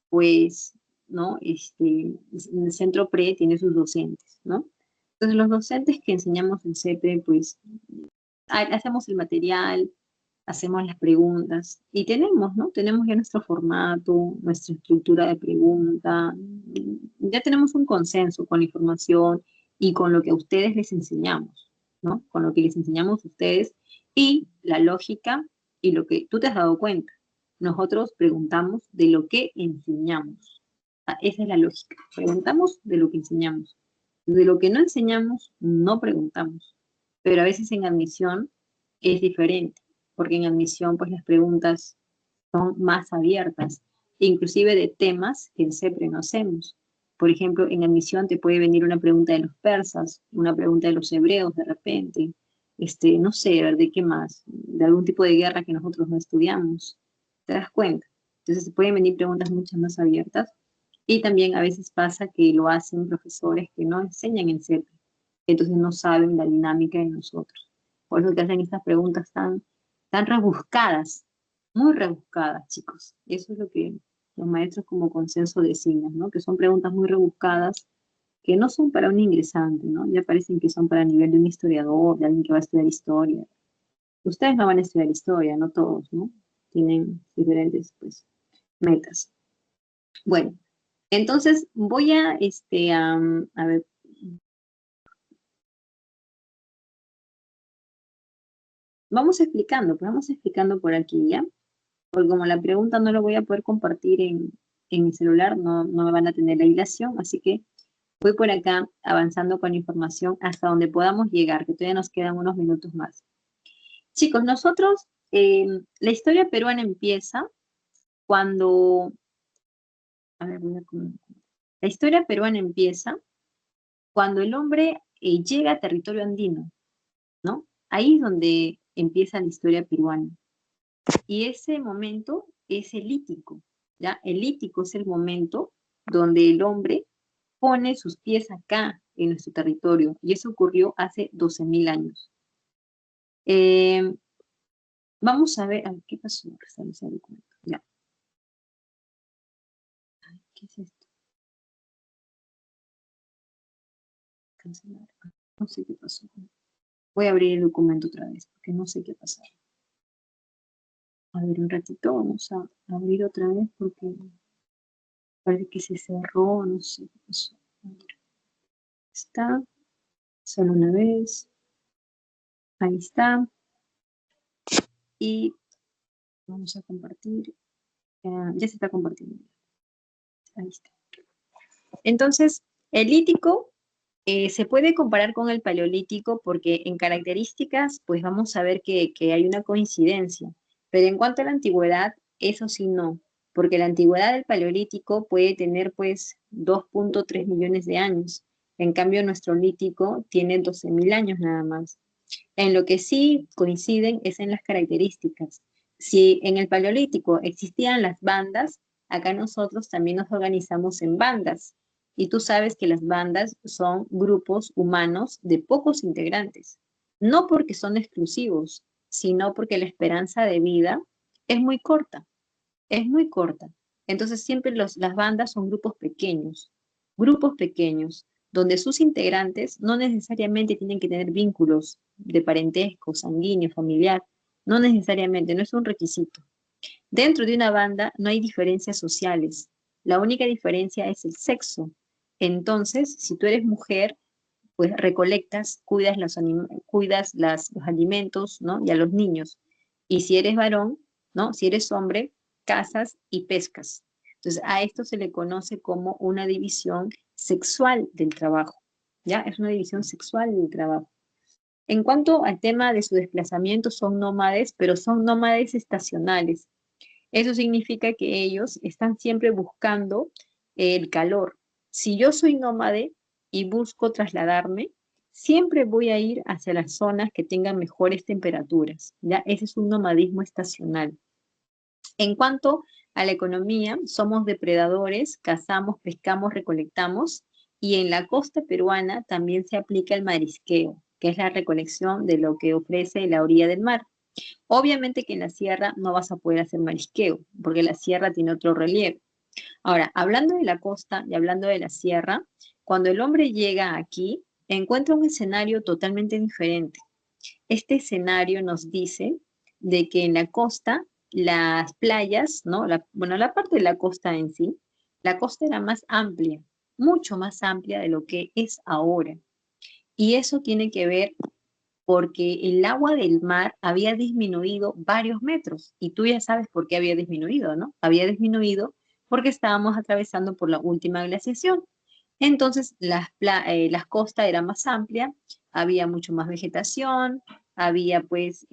pues, ¿no? En el centro pre tiene sus docentes, ¿no? Entonces, los docentes que enseñamos en CEPRE, pues, hacemos el material, hacemos las preguntas y tenemos, ¿no? Tenemos ya nuestro formato, nuestra estructura de pregunta, ya tenemos un consenso con la información y con lo que a ustedes les enseñamos, ¿no? Con lo que les enseñamos a ustedes y la lógica y lo que tú te has dado cuenta. Nosotros preguntamos de lo que enseñamos. Esa es la lógica. Preguntamos de lo que enseñamos. De lo que no enseñamos, no preguntamos. Pero a veces en admisión es diferente, porque en admisión pues las preguntas son más abiertas, inclusive de temas que en CEPRE no hacemos. Por ejemplo, en admisión te puede venir una pregunta de los persas, una pregunta de los hebreos de repente, no sé, de qué más, de algún tipo de guerra que nosotros no estudiamos. ¿Te das cuenta? Entonces se pueden venir preguntas mucho más abiertas y también a veces pasa que lo hacen profesores que no enseñan en CEPRE, entonces no saben la dinámica de nosotros. Por eso que hacen estas preguntas tan rebuscadas, muy rebuscadas, chicos. Eso es lo que los maestros como consenso designan, ¿no? Que son preguntas muy rebuscadas que no son para un ingresante, ¿no? Ya parecen que son para el nivel de un historiador, de alguien que va a estudiar historia. Ustedes no van a estudiar historia, no todos, ¿no? Tienen diferentes, pues, metas. Bueno, entonces voy a ver, pues vamos explicando por aquí, ¿ya? Porque como la pregunta no la voy a poder compartir en mi celular, no me van a tener la hilación, así que voy por acá avanzando con la información hasta donde podamos llegar, que todavía nos quedan unos minutos más. Chicos, nosotros, la historia peruana empieza cuando, a ver, la historia peruana empieza cuando el hombre llega a territorio andino, ¿no? Ahí es donde empieza la historia peruana. Y ese momento es el lítico, ¿ya? El lítico es el momento donde el hombre pone sus pies acá en nuestro territorio, y eso ocurrió hace 12.000 años. Vamos a ver, ¿qué pasó? Restablecer el documento. Ya. ¿Qué es esto? Cancelar. No sé qué pasó. Voy a abrir el documento otra vez, porque no sé qué pasó. A ver, un ratito, vamos a abrir otra vez, porque parece que se cerró, no sé qué pasó. Está, solo una vez. Ahí está. Y vamos a compartir. Ya se está compartiendo. Ahí está. Entonces, el lítico se puede comparar con el paleolítico porque en características, pues vamos a ver que hay una coincidencia. Pero en cuanto a la antigüedad, eso sí no. Porque la antigüedad del paleolítico puede tener pues 2.3 millones de años. En cambio, nuestro lítico tiene 12.000 años nada más. En lo que sí coinciden es en las características. Si en el Paleolítico existían las bandas, acá nosotros también nos organizamos en bandas. Y tú sabes que las bandas son grupos humanos de pocos integrantes. No porque son exclusivos, sino porque la esperanza de vida es muy corta. Es muy corta. Entonces siempre las bandas son grupos pequeños, donde sus integrantes no necesariamente tienen que tener vínculos de parentesco, sanguíneo, familiar, no necesariamente, no es un requisito. Dentro de una banda no hay diferencias sociales, la única diferencia es el sexo. Entonces, si tú eres mujer, pues recolectas, cuidas los alimentos, ¿no? Y a los niños. Y si eres varón, ¿no? Si eres hombre, cazas y pescas. Entonces, a esto se le conoce como una división sexual del trabajo, ¿ya? Es una división sexual del trabajo. En cuanto al tema de su desplazamiento, son nómades, pero son nómades estacionales. Eso significa que ellos están siempre buscando el calor. Si yo soy nómade y busco trasladarme, siempre voy a ir hacia las zonas que tengan mejores temperaturas, ¿ya? Ese es un nomadismo estacional. En cuanto a la economía, somos depredadores, cazamos, pescamos, recolectamos, y en la costa peruana también se aplica el marisqueo. que es la recolección de lo que ofrece la orilla del mar. Obviamente que en la sierra no vas a poder hacer marisqueo, porque la sierra tiene otro relieve. Ahora, hablando de la costa y hablando de la sierra, cuando el hombre llega aquí, encuentra un escenario totalmente diferente. Este escenario nos dice de que en la costa, las playas, ¿no? Bueno, la parte de la costa en sí, la costa era más amplia, mucho más amplia de lo que es ahora. Y eso tiene que ver porque el agua del mar había disminuido varios metros. Y tú ya sabes por qué había disminuido, ¿no? Había disminuido porque estábamos atravesando por la última glaciación. Entonces, las costas eran más amplias, había mucho más vegetación, había pues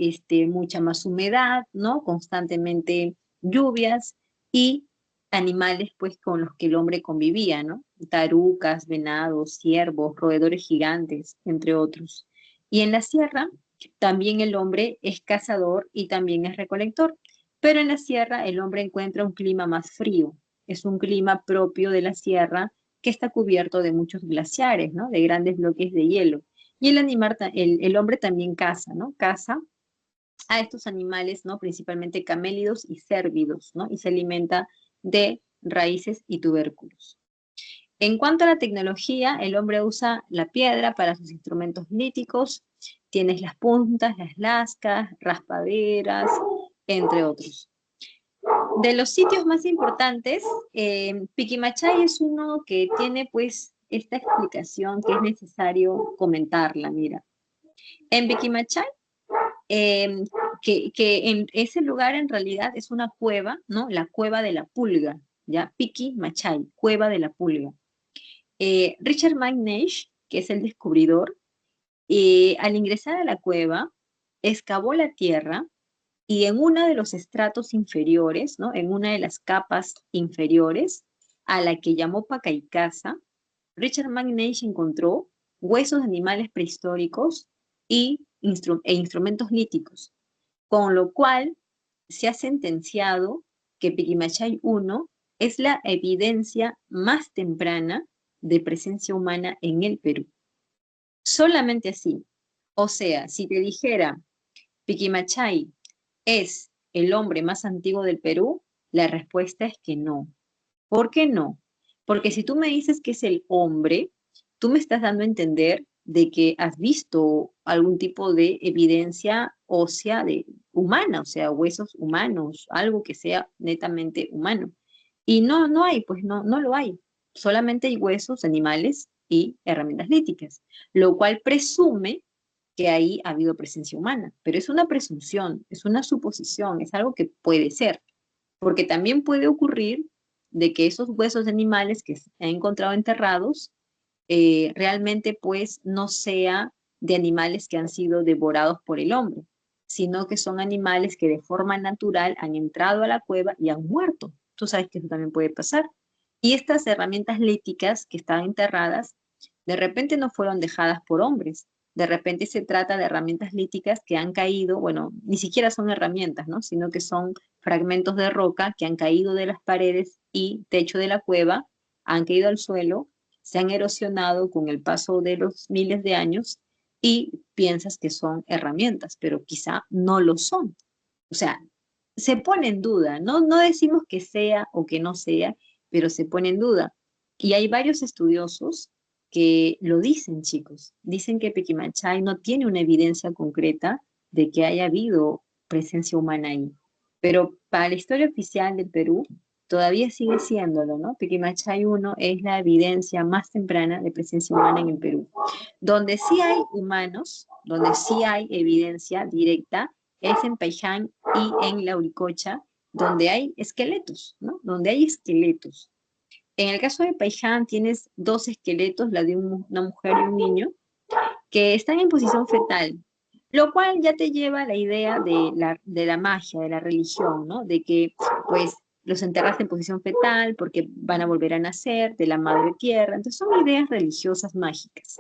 mucha más humedad, ¿no? Constantemente lluvias y animales pues con los que el hombre convivía, ¿no? Tarucas, venados, ciervos, roedores gigantes, entre otros. Y en la sierra también el hombre es cazador y también es recolector, pero en la sierra el hombre encuentra un clima más frío, es un clima propio de la sierra que está cubierto de muchos glaciares, ¿no? De grandes bloques de hielo. Y el hombre también caza, ¿no? Caza a estos animales, ¿no? Principalmente camélidos y cérvidos, ¿no? Y se alimenta de raíces y tubérculos. En cuanto a la tecnología, el hombre usa la piedra para sus instrumentos líticos, tienes las puntas, las lascas, raspaderas, entre otros. De los sitios más importantes, Piquimachay es uno que tiene pues esta explicación que es necesario comentarla, mira. En Piquimachay, que en ese lugar en realidad es una cueva, ¿no? La cueva de la pulga, ¿ya? Piquimachay, cueva de la pulga. Richard McNeish, que es el descubridor, al ingresar a la cueva, excavó la tierra y en uno de los estratos inferiores, ¿no? En una de las capas inferiores, a la que llamó Pacaicasa, Richard McNeish encontró huesos de animales prehistóricos e instrumentos líticos, con lo cual se ha sentenciado que Piquimachay I es la evidencia más temprana de presencia humana en el Perú. Solamente así. O sea, si te dijera Piquimachay ¿es el hombre más antiguo del Perú? La respuesta es que no. ¿Por qué no? Porque si tú me dices que es el hombre, tú me estás dando a entender de que has visto algún tipo de evidencia ósea humana, o sea, huesos humanos, algo que sea netamente humano. Y no hay, pues no lo hay. Solamente hay huesos, animales y herramientas líticas, lo cual presume que ahí ha habido presencia humana, pero es una presunción, es una suposición, es algo que puede ser, porque también puede ocurrir de que esos huesos de animales que se han encontrado enterrados realmente pues no sea de animales que han sido devorados por el hombre, sino que son animales que de forma natural han entrado a la cueva y han muerto. Tú sabes que eso también puede pasar. Y estas herramientas líticas que estaban enterradas, de repente no fueron dejadas por hombres. De repente se trata de herramientas líticas que han caído, bueno, ni siquiera son herramientas, ¿no? Sino que son fragmentos de roca que han caído de las paredes y techo de la cueva, han caído al suelo, se han erosionado con el paso de los miles de años y piensas que son herramientas, pero quizá no lo son. O sea, se pone en duda, ¿no? No decimos que sea o que no sea, pero se pone en duda. Y hay varios estudiosos que lo dicen, chicos. Dicen que Piquimachay no tiene una evidencia concreta de que haya habido presencia humana ahí. Pero para la historia oficial del Perú, todavía sigue siéndolo, ¿no? Piquimachay I es la evidencia más temprana de presencia humana en el Perú. Donde sí hay humanos, donde sí hay evidencia directa, es en Paiján y en Lauricocha, donde hay esqueletos, ¿no? Donde hay esqueletos. En el caso de Paiján tienes dos esqueletos, la de una mujer y un niño, que están en posición fetal, lo cual ya te lleva a la idea de la magia, de la religión, ¿no? De que, pues, los enterraste en posición fetal porque van a volver a nacer de la madre tierra. Entonces son ideas religiosas mágicas.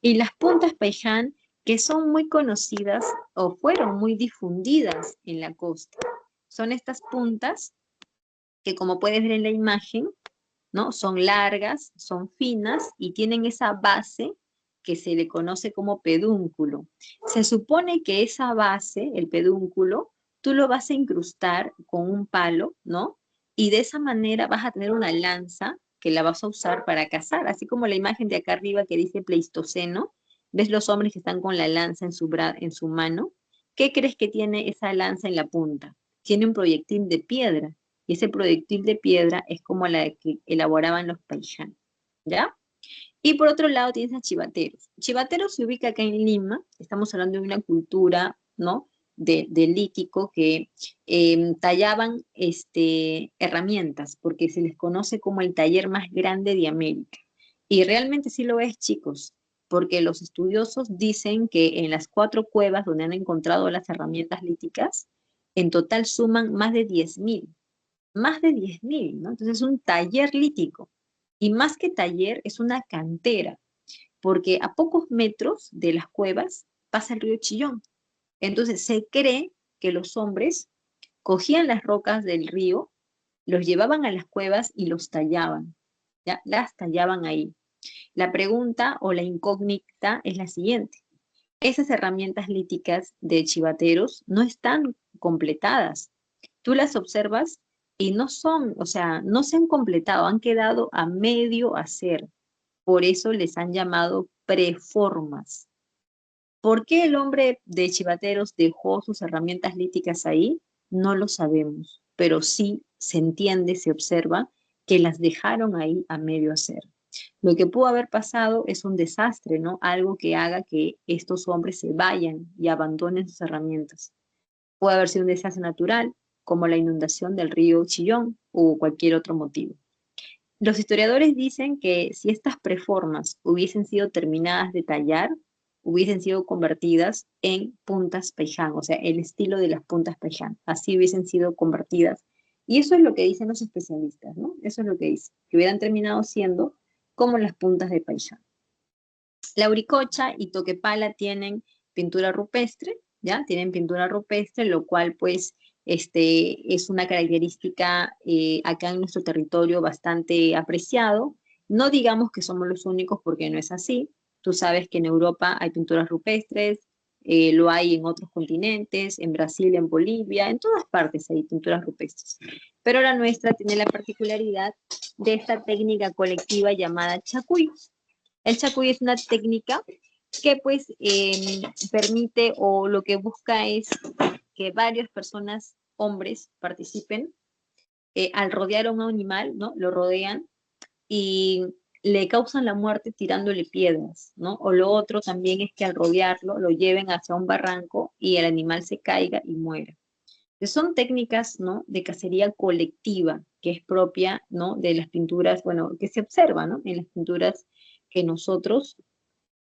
Y las puntas Paiján, que son muy conocidas o fueron muy difundidas en la costa, son estas puntas que, como puedes ver en la imagen, ¿no? Son largas, son finas y tienen esa base que se le conoce como pedúnculo. Se supone que esa base, el pedúnculo, tú lo vas a incrustar con un palo, ¿no? Y de esa manera vas a tener una lanza que la vas a usar para cazar, así como la imagen de acá arriba que dice Pleistoceno. ¿Ves los hombres que están con la lanza en su mano? ¿Qué crees que tiene esa lanza en la punta? Tiene un proyectil de piedra. Y ese proyectil de piedra es como la que elaboraban los paisanos, ¿ya? Y por otro lado tienes a chivateros. Chivateros se ubica acá en Lima, estamos hablando de una cultura, ¿no? Del lítico que tallaban herramientas, porque se les conoce como el taller más grande de América. Y realmente sí lo es, chicos, porque los estudiosos dicen que en las 4 cuevas donde han encontrado las herramientas líticas, en total suman más de 10.000, ¿no? Entonces es un taller lítico. Y más que taller, es una cantera, porque a pocos metros de las cuevas pasa el río Chillón. Entonces se cree que los hombres cogían las rocas del río, los llevaban a las cuevas y los tallaban, ¿ya? Las tallaban ahí. La pregunta o la incógnita es la siguiente. Esas herramientas líticas de chivateros no están completadas. Tú las observas y no son, o sea, no se han completado, han quedado a medio hacer. Por eso les han llamado preformas. ¿Por qué el hombre de Chivateros dejó sus herramientas líticas ahí? No lo sabemos, pero sí se entiende, se observa que las dejaron ahí a medio hacer. Lo que pudo haber pasado es un desastre, ¿no? Algo que haga que estos hombres se vayan y abandonen sus herramientas. Puede haber sido un desastre natural, como la inundación del río Chillón o cualquier otro motivo. Los historiadores dicen que si estas preformas hubiesen sido terminadas de tallar, hubiesen sido convertidas en puntas Paiján, o sea, el estilo de las puntas Paiján. Así hubiesen sido convertidas. Y eso es lo que dicen los especialistas, ¿no? Eso es lo que dicen, que hubieran terminado siendo como las puntas de Paiján. La Uricocha y Toquepala tienen pintura rupestre, ¿ya? Tienen pintura rupestre, lo cual pues es una característica acá en nuestro territorio bastante apreciado. No digamos que somos los únicos porque no es así. Tú sabes que en Europa hay pinturas rupestres, lo hay en otros continentes, en Brasil, en Bolivia, en todas partes hay pinturas rupestres. Pero la nuestra tiene la particularidad de esta técnica colectiva llamada chacuy. El chacuy es una técnica que pues permite o lo que busca es que varias personas, hombres, participen al rodear a un animal, ¿no? Lo rodean y le causan la muerte tirándole piedras, ¿no? O lo otro también es que al rodearlo lo lleven hacia un barranco y el animal se caiga y muera. Entonces, son técnicas, ¿no? De cacería colectiva que es propia, ¿no? De las pinturas, bueno, que se observa, ¿no? En las pinturas que nosotros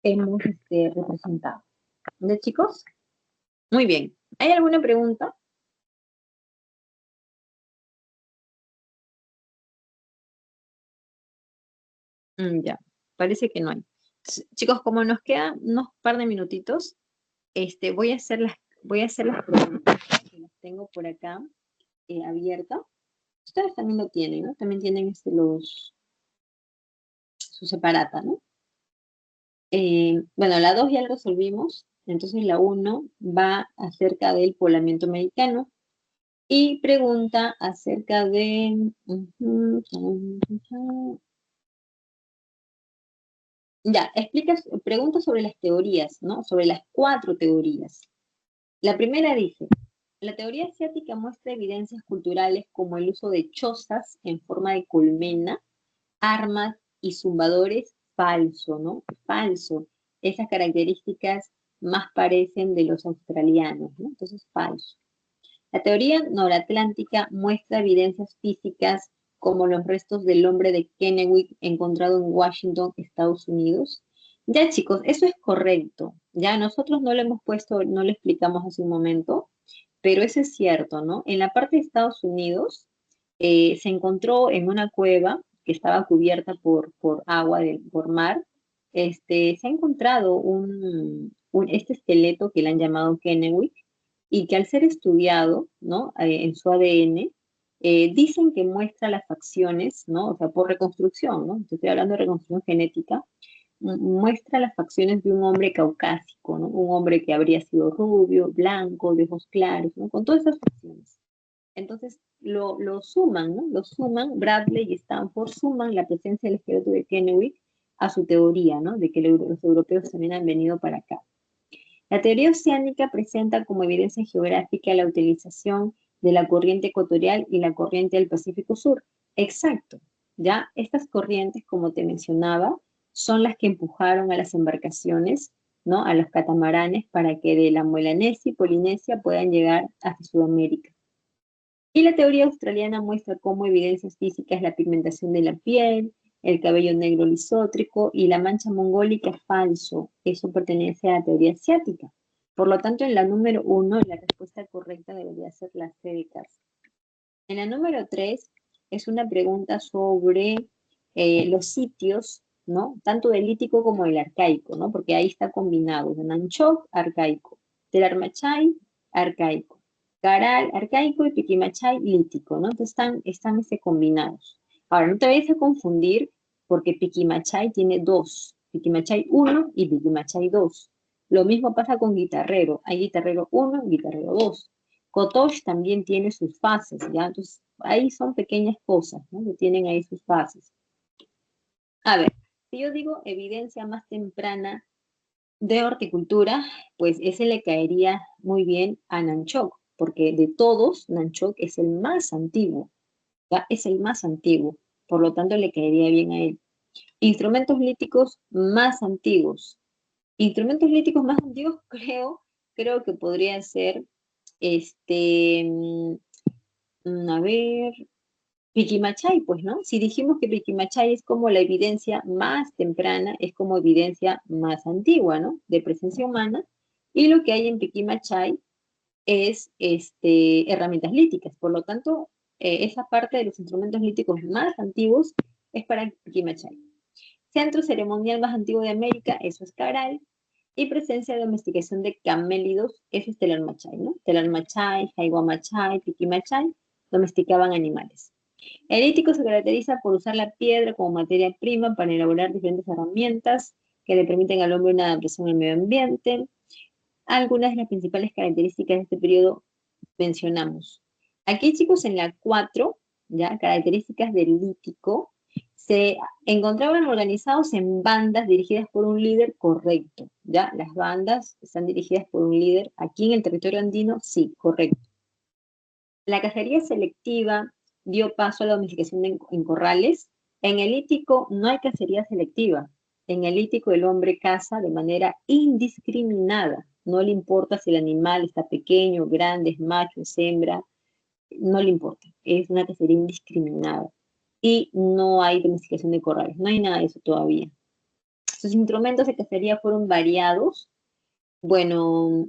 hemos representado. ¿De chicos? Muy bien. ¿Hay alguna pregunta? Ya, parece que no hay. Chicos, como nos quedan unos par de minutitos, voy a hacer las preguntas que las tengo por acá abiertas. Ustedes también lo tienen, ¿no? También tienen su separata, ¿no? Bueno, la 2 ya la resolvimos, entonces la 1 va acerca del poblamiento americano y pregunta acerca de... Ya, pregunta sobre las teorías, ¿no? Sobre las 4 teorías. La primera dice, la teoría asiática muestra evidencias culturales como el uso de chozas en forma de colmena, armas y zumbadores. Falso, ¿no? Falso. Esas características más parecen de los australianos, ¿no? Entonces, falso. La teoría noratlántica muestra evidencias físicas como los restos del hombre de Kennewick encontrado en Washington, Estados Unidos. Ya, chicos, eso es correcto. Ya nosotros no lo hemos puesto, no lo explicamos hace un momento, pero eso es cierto, ¿no? En la parte de Estados Unidos se encontró en una cueva que estaba cubierta por agua, por mar, se ha encontrado este esqueleto que le han llamado Kennewick y que al ser estudiado, ¿no? En su ADN, dicen que muestra las facciones, ¿no? O sea, por reconstrucción, ¿no? Estoy hablando de reconstrucción genética, muestra las facciones de un hombre caucásico, ¿no? Un hombre que habría sido rubio, blanco, de ojos claros, ¿no? Con todas esas facciones. Entonces, lo suman, ¿no? Lo suman, Bradley y Stanford suman la presencia del esqueleto de Kennewick a su teoría, ¿no? De que los europeos también han venido para acá. La teoría oceánica presenta como evidencia geográfica la utilización de la corriente ecuatorial y la corriente del Pacífico Sur. Exacto, ¿ya? Estas corrientes, como te mencionaba, son las que empujaron a las embarcaciones, ¿no? A los catamaranes para que de la Melanesia y Polinesia puedan llegar hasta Sudamérica. Y la teoría australiana muestra como evidencias físicas la pigmentación de la piel, el cabello negro lisótrico y la mancha mongólica falso. Eso pertenece a la teoría asiática. Por lo tanto, en la número 1, la respuesta correcta debería ser la C de casa. En la número 3, es una pregunta sobre los sitios, ¿no? Tanto del lítico como del arcaico, ¿no? Porque ahí está combinado. Nanchok, arcaico. Telarmachay, arcaico. Caral, arcaico, y Piquimachay, lítico, ¿no? Entonces están combinados. Ahora, no te vayas a confundir porque Piquimachay tiene dos. Piquimachay 1 y Piquimachay 2. Lo mismo pasa con guitarrero. Hay guitarrero 1 y guitarrero 2. Kotosh también tiene sus fases, ¿ya? Entonces, ahí son pequeñas cosas, ¿no? Que tienen ahí sus fases. A ver, si yo digo evidencia más temprana de horticultura, pues ese le caería muy bien a Nanchok, porque de todos, Nanchok es el más antiguo, ¿ya? Es el más antiguo, por lo tanto le caería bien a él. Instrumentos líticos más antiguos. Instrumentos líticos más antiguos creo que podría ser, a ver, Piquimachay, pues, ¿no? Si dijimos que Piquimachay es como la evidencia más temprana, es como evidencia más antigua, ¿no? De presencia humana, y lo que hay en Piquimachay es herramientas líticas. Por lo tanto, esa parte de los instrumentos líticos más antiguos es para Piquimachay. Centro ceremonial más antiguo de América, eso es Caral. Y presencia de domesticación de camélidos, eso es Telarmachay, ¿no? Telarmachay, Jaihuamachay, Piquimachay, domesticaban animales. El lítico se caracteriza por usar la piedra como materia prima para elaborar diferentes herramientas que le permiten al hombre una adaptación al medio ambiente. Algunas de las principales características de este periodo mencionamos. Aquí, chicos, en la 4, ¿ya? Características del lítico, se encontraban organizados en bandas dirigidas por un líder correcto, ¿ya? Las bandas están dirigidas por un líder. Aquí en el territorio andino, sí, correcto. La cacería selectiva dio paso a la domesticación en corrales. En el lítico no hay cacería selectiva. En el lítico el hombre caza de manera indiscriminada. No le importa si el animal está pequeño, grande, es macho, es hembra. No le importa. Es una cacería indiscriminada. Y no hay domesticación de corrales. No hay nada de eso todavía. Sus instrumentos de cacería fueron variados. Bueno,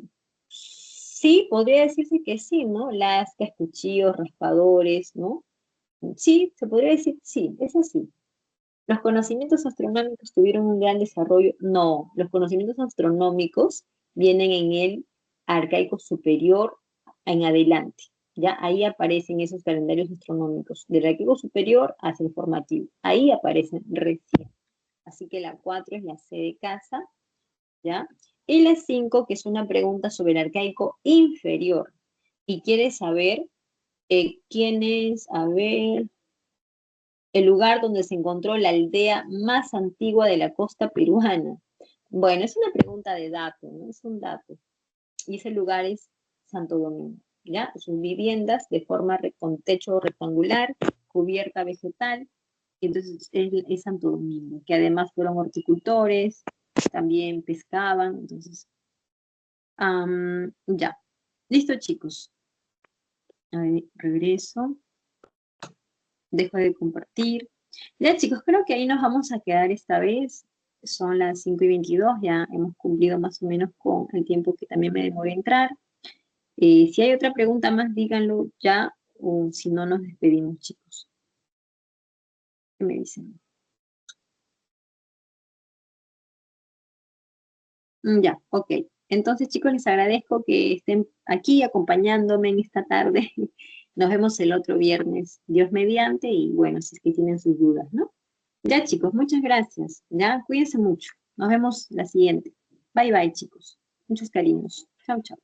sí, podría decirse que sí, ¿no? Lascas, cuchillos, raspadores, ¿no? Sí, se podría decir, sí, es así. ¿Los conocimientos astronómicos tuvieron un gran desarrollo? No, los conocimientos astronómicos vienen en el arcaico superior en adelante. Ya ahí aparecen esos calendarios astronómicos, del arcaico superior hacia el formativo. Ahí aparecen recién. Así que la 4 es la C de casa, ¿ya? Y la 5, que es una pregunta sobre el arcaico inferior. Y quiere saber quién es, a ver, el lugar donde se encontró la aldea más antigua de la costa peruana. Bueno, es una pregunta de dato, ¿no? Es un dato. Y ese lugar es Santo Domingo, ¿ya? Sus viviendas de forma con techo rectangular, cubierta vegetal, y entonces es Santo Domingo, que además fueron horticultores, también pescaban, entonces, ya. Listo, chicos. A ver, regreso. Dejo de compartir. Ya, chicos, creo que ahí nos vamos a quedar esta vez. Son las 5:22, ya hemos cumplido más o menos con el tiempo que también me demoré a entrar. Si hay otra pregunta más, díganlo ya, o si no, nos despedimos, chicos. ¿Qué me dicen? Ya, ok. Entonces, chicos, les agradezco que estén aquí acompañándome en esta tarde. Nos vemos el otro viernes, Dios mediante, y bueno, si es que tienen sus dudas, ¿no? Ya, chicos, muchas gracias. Ya, cuídense mucho. Nos vemos la siguiente. Bye, bye, chicos. Muchos cariños. Chao, chao.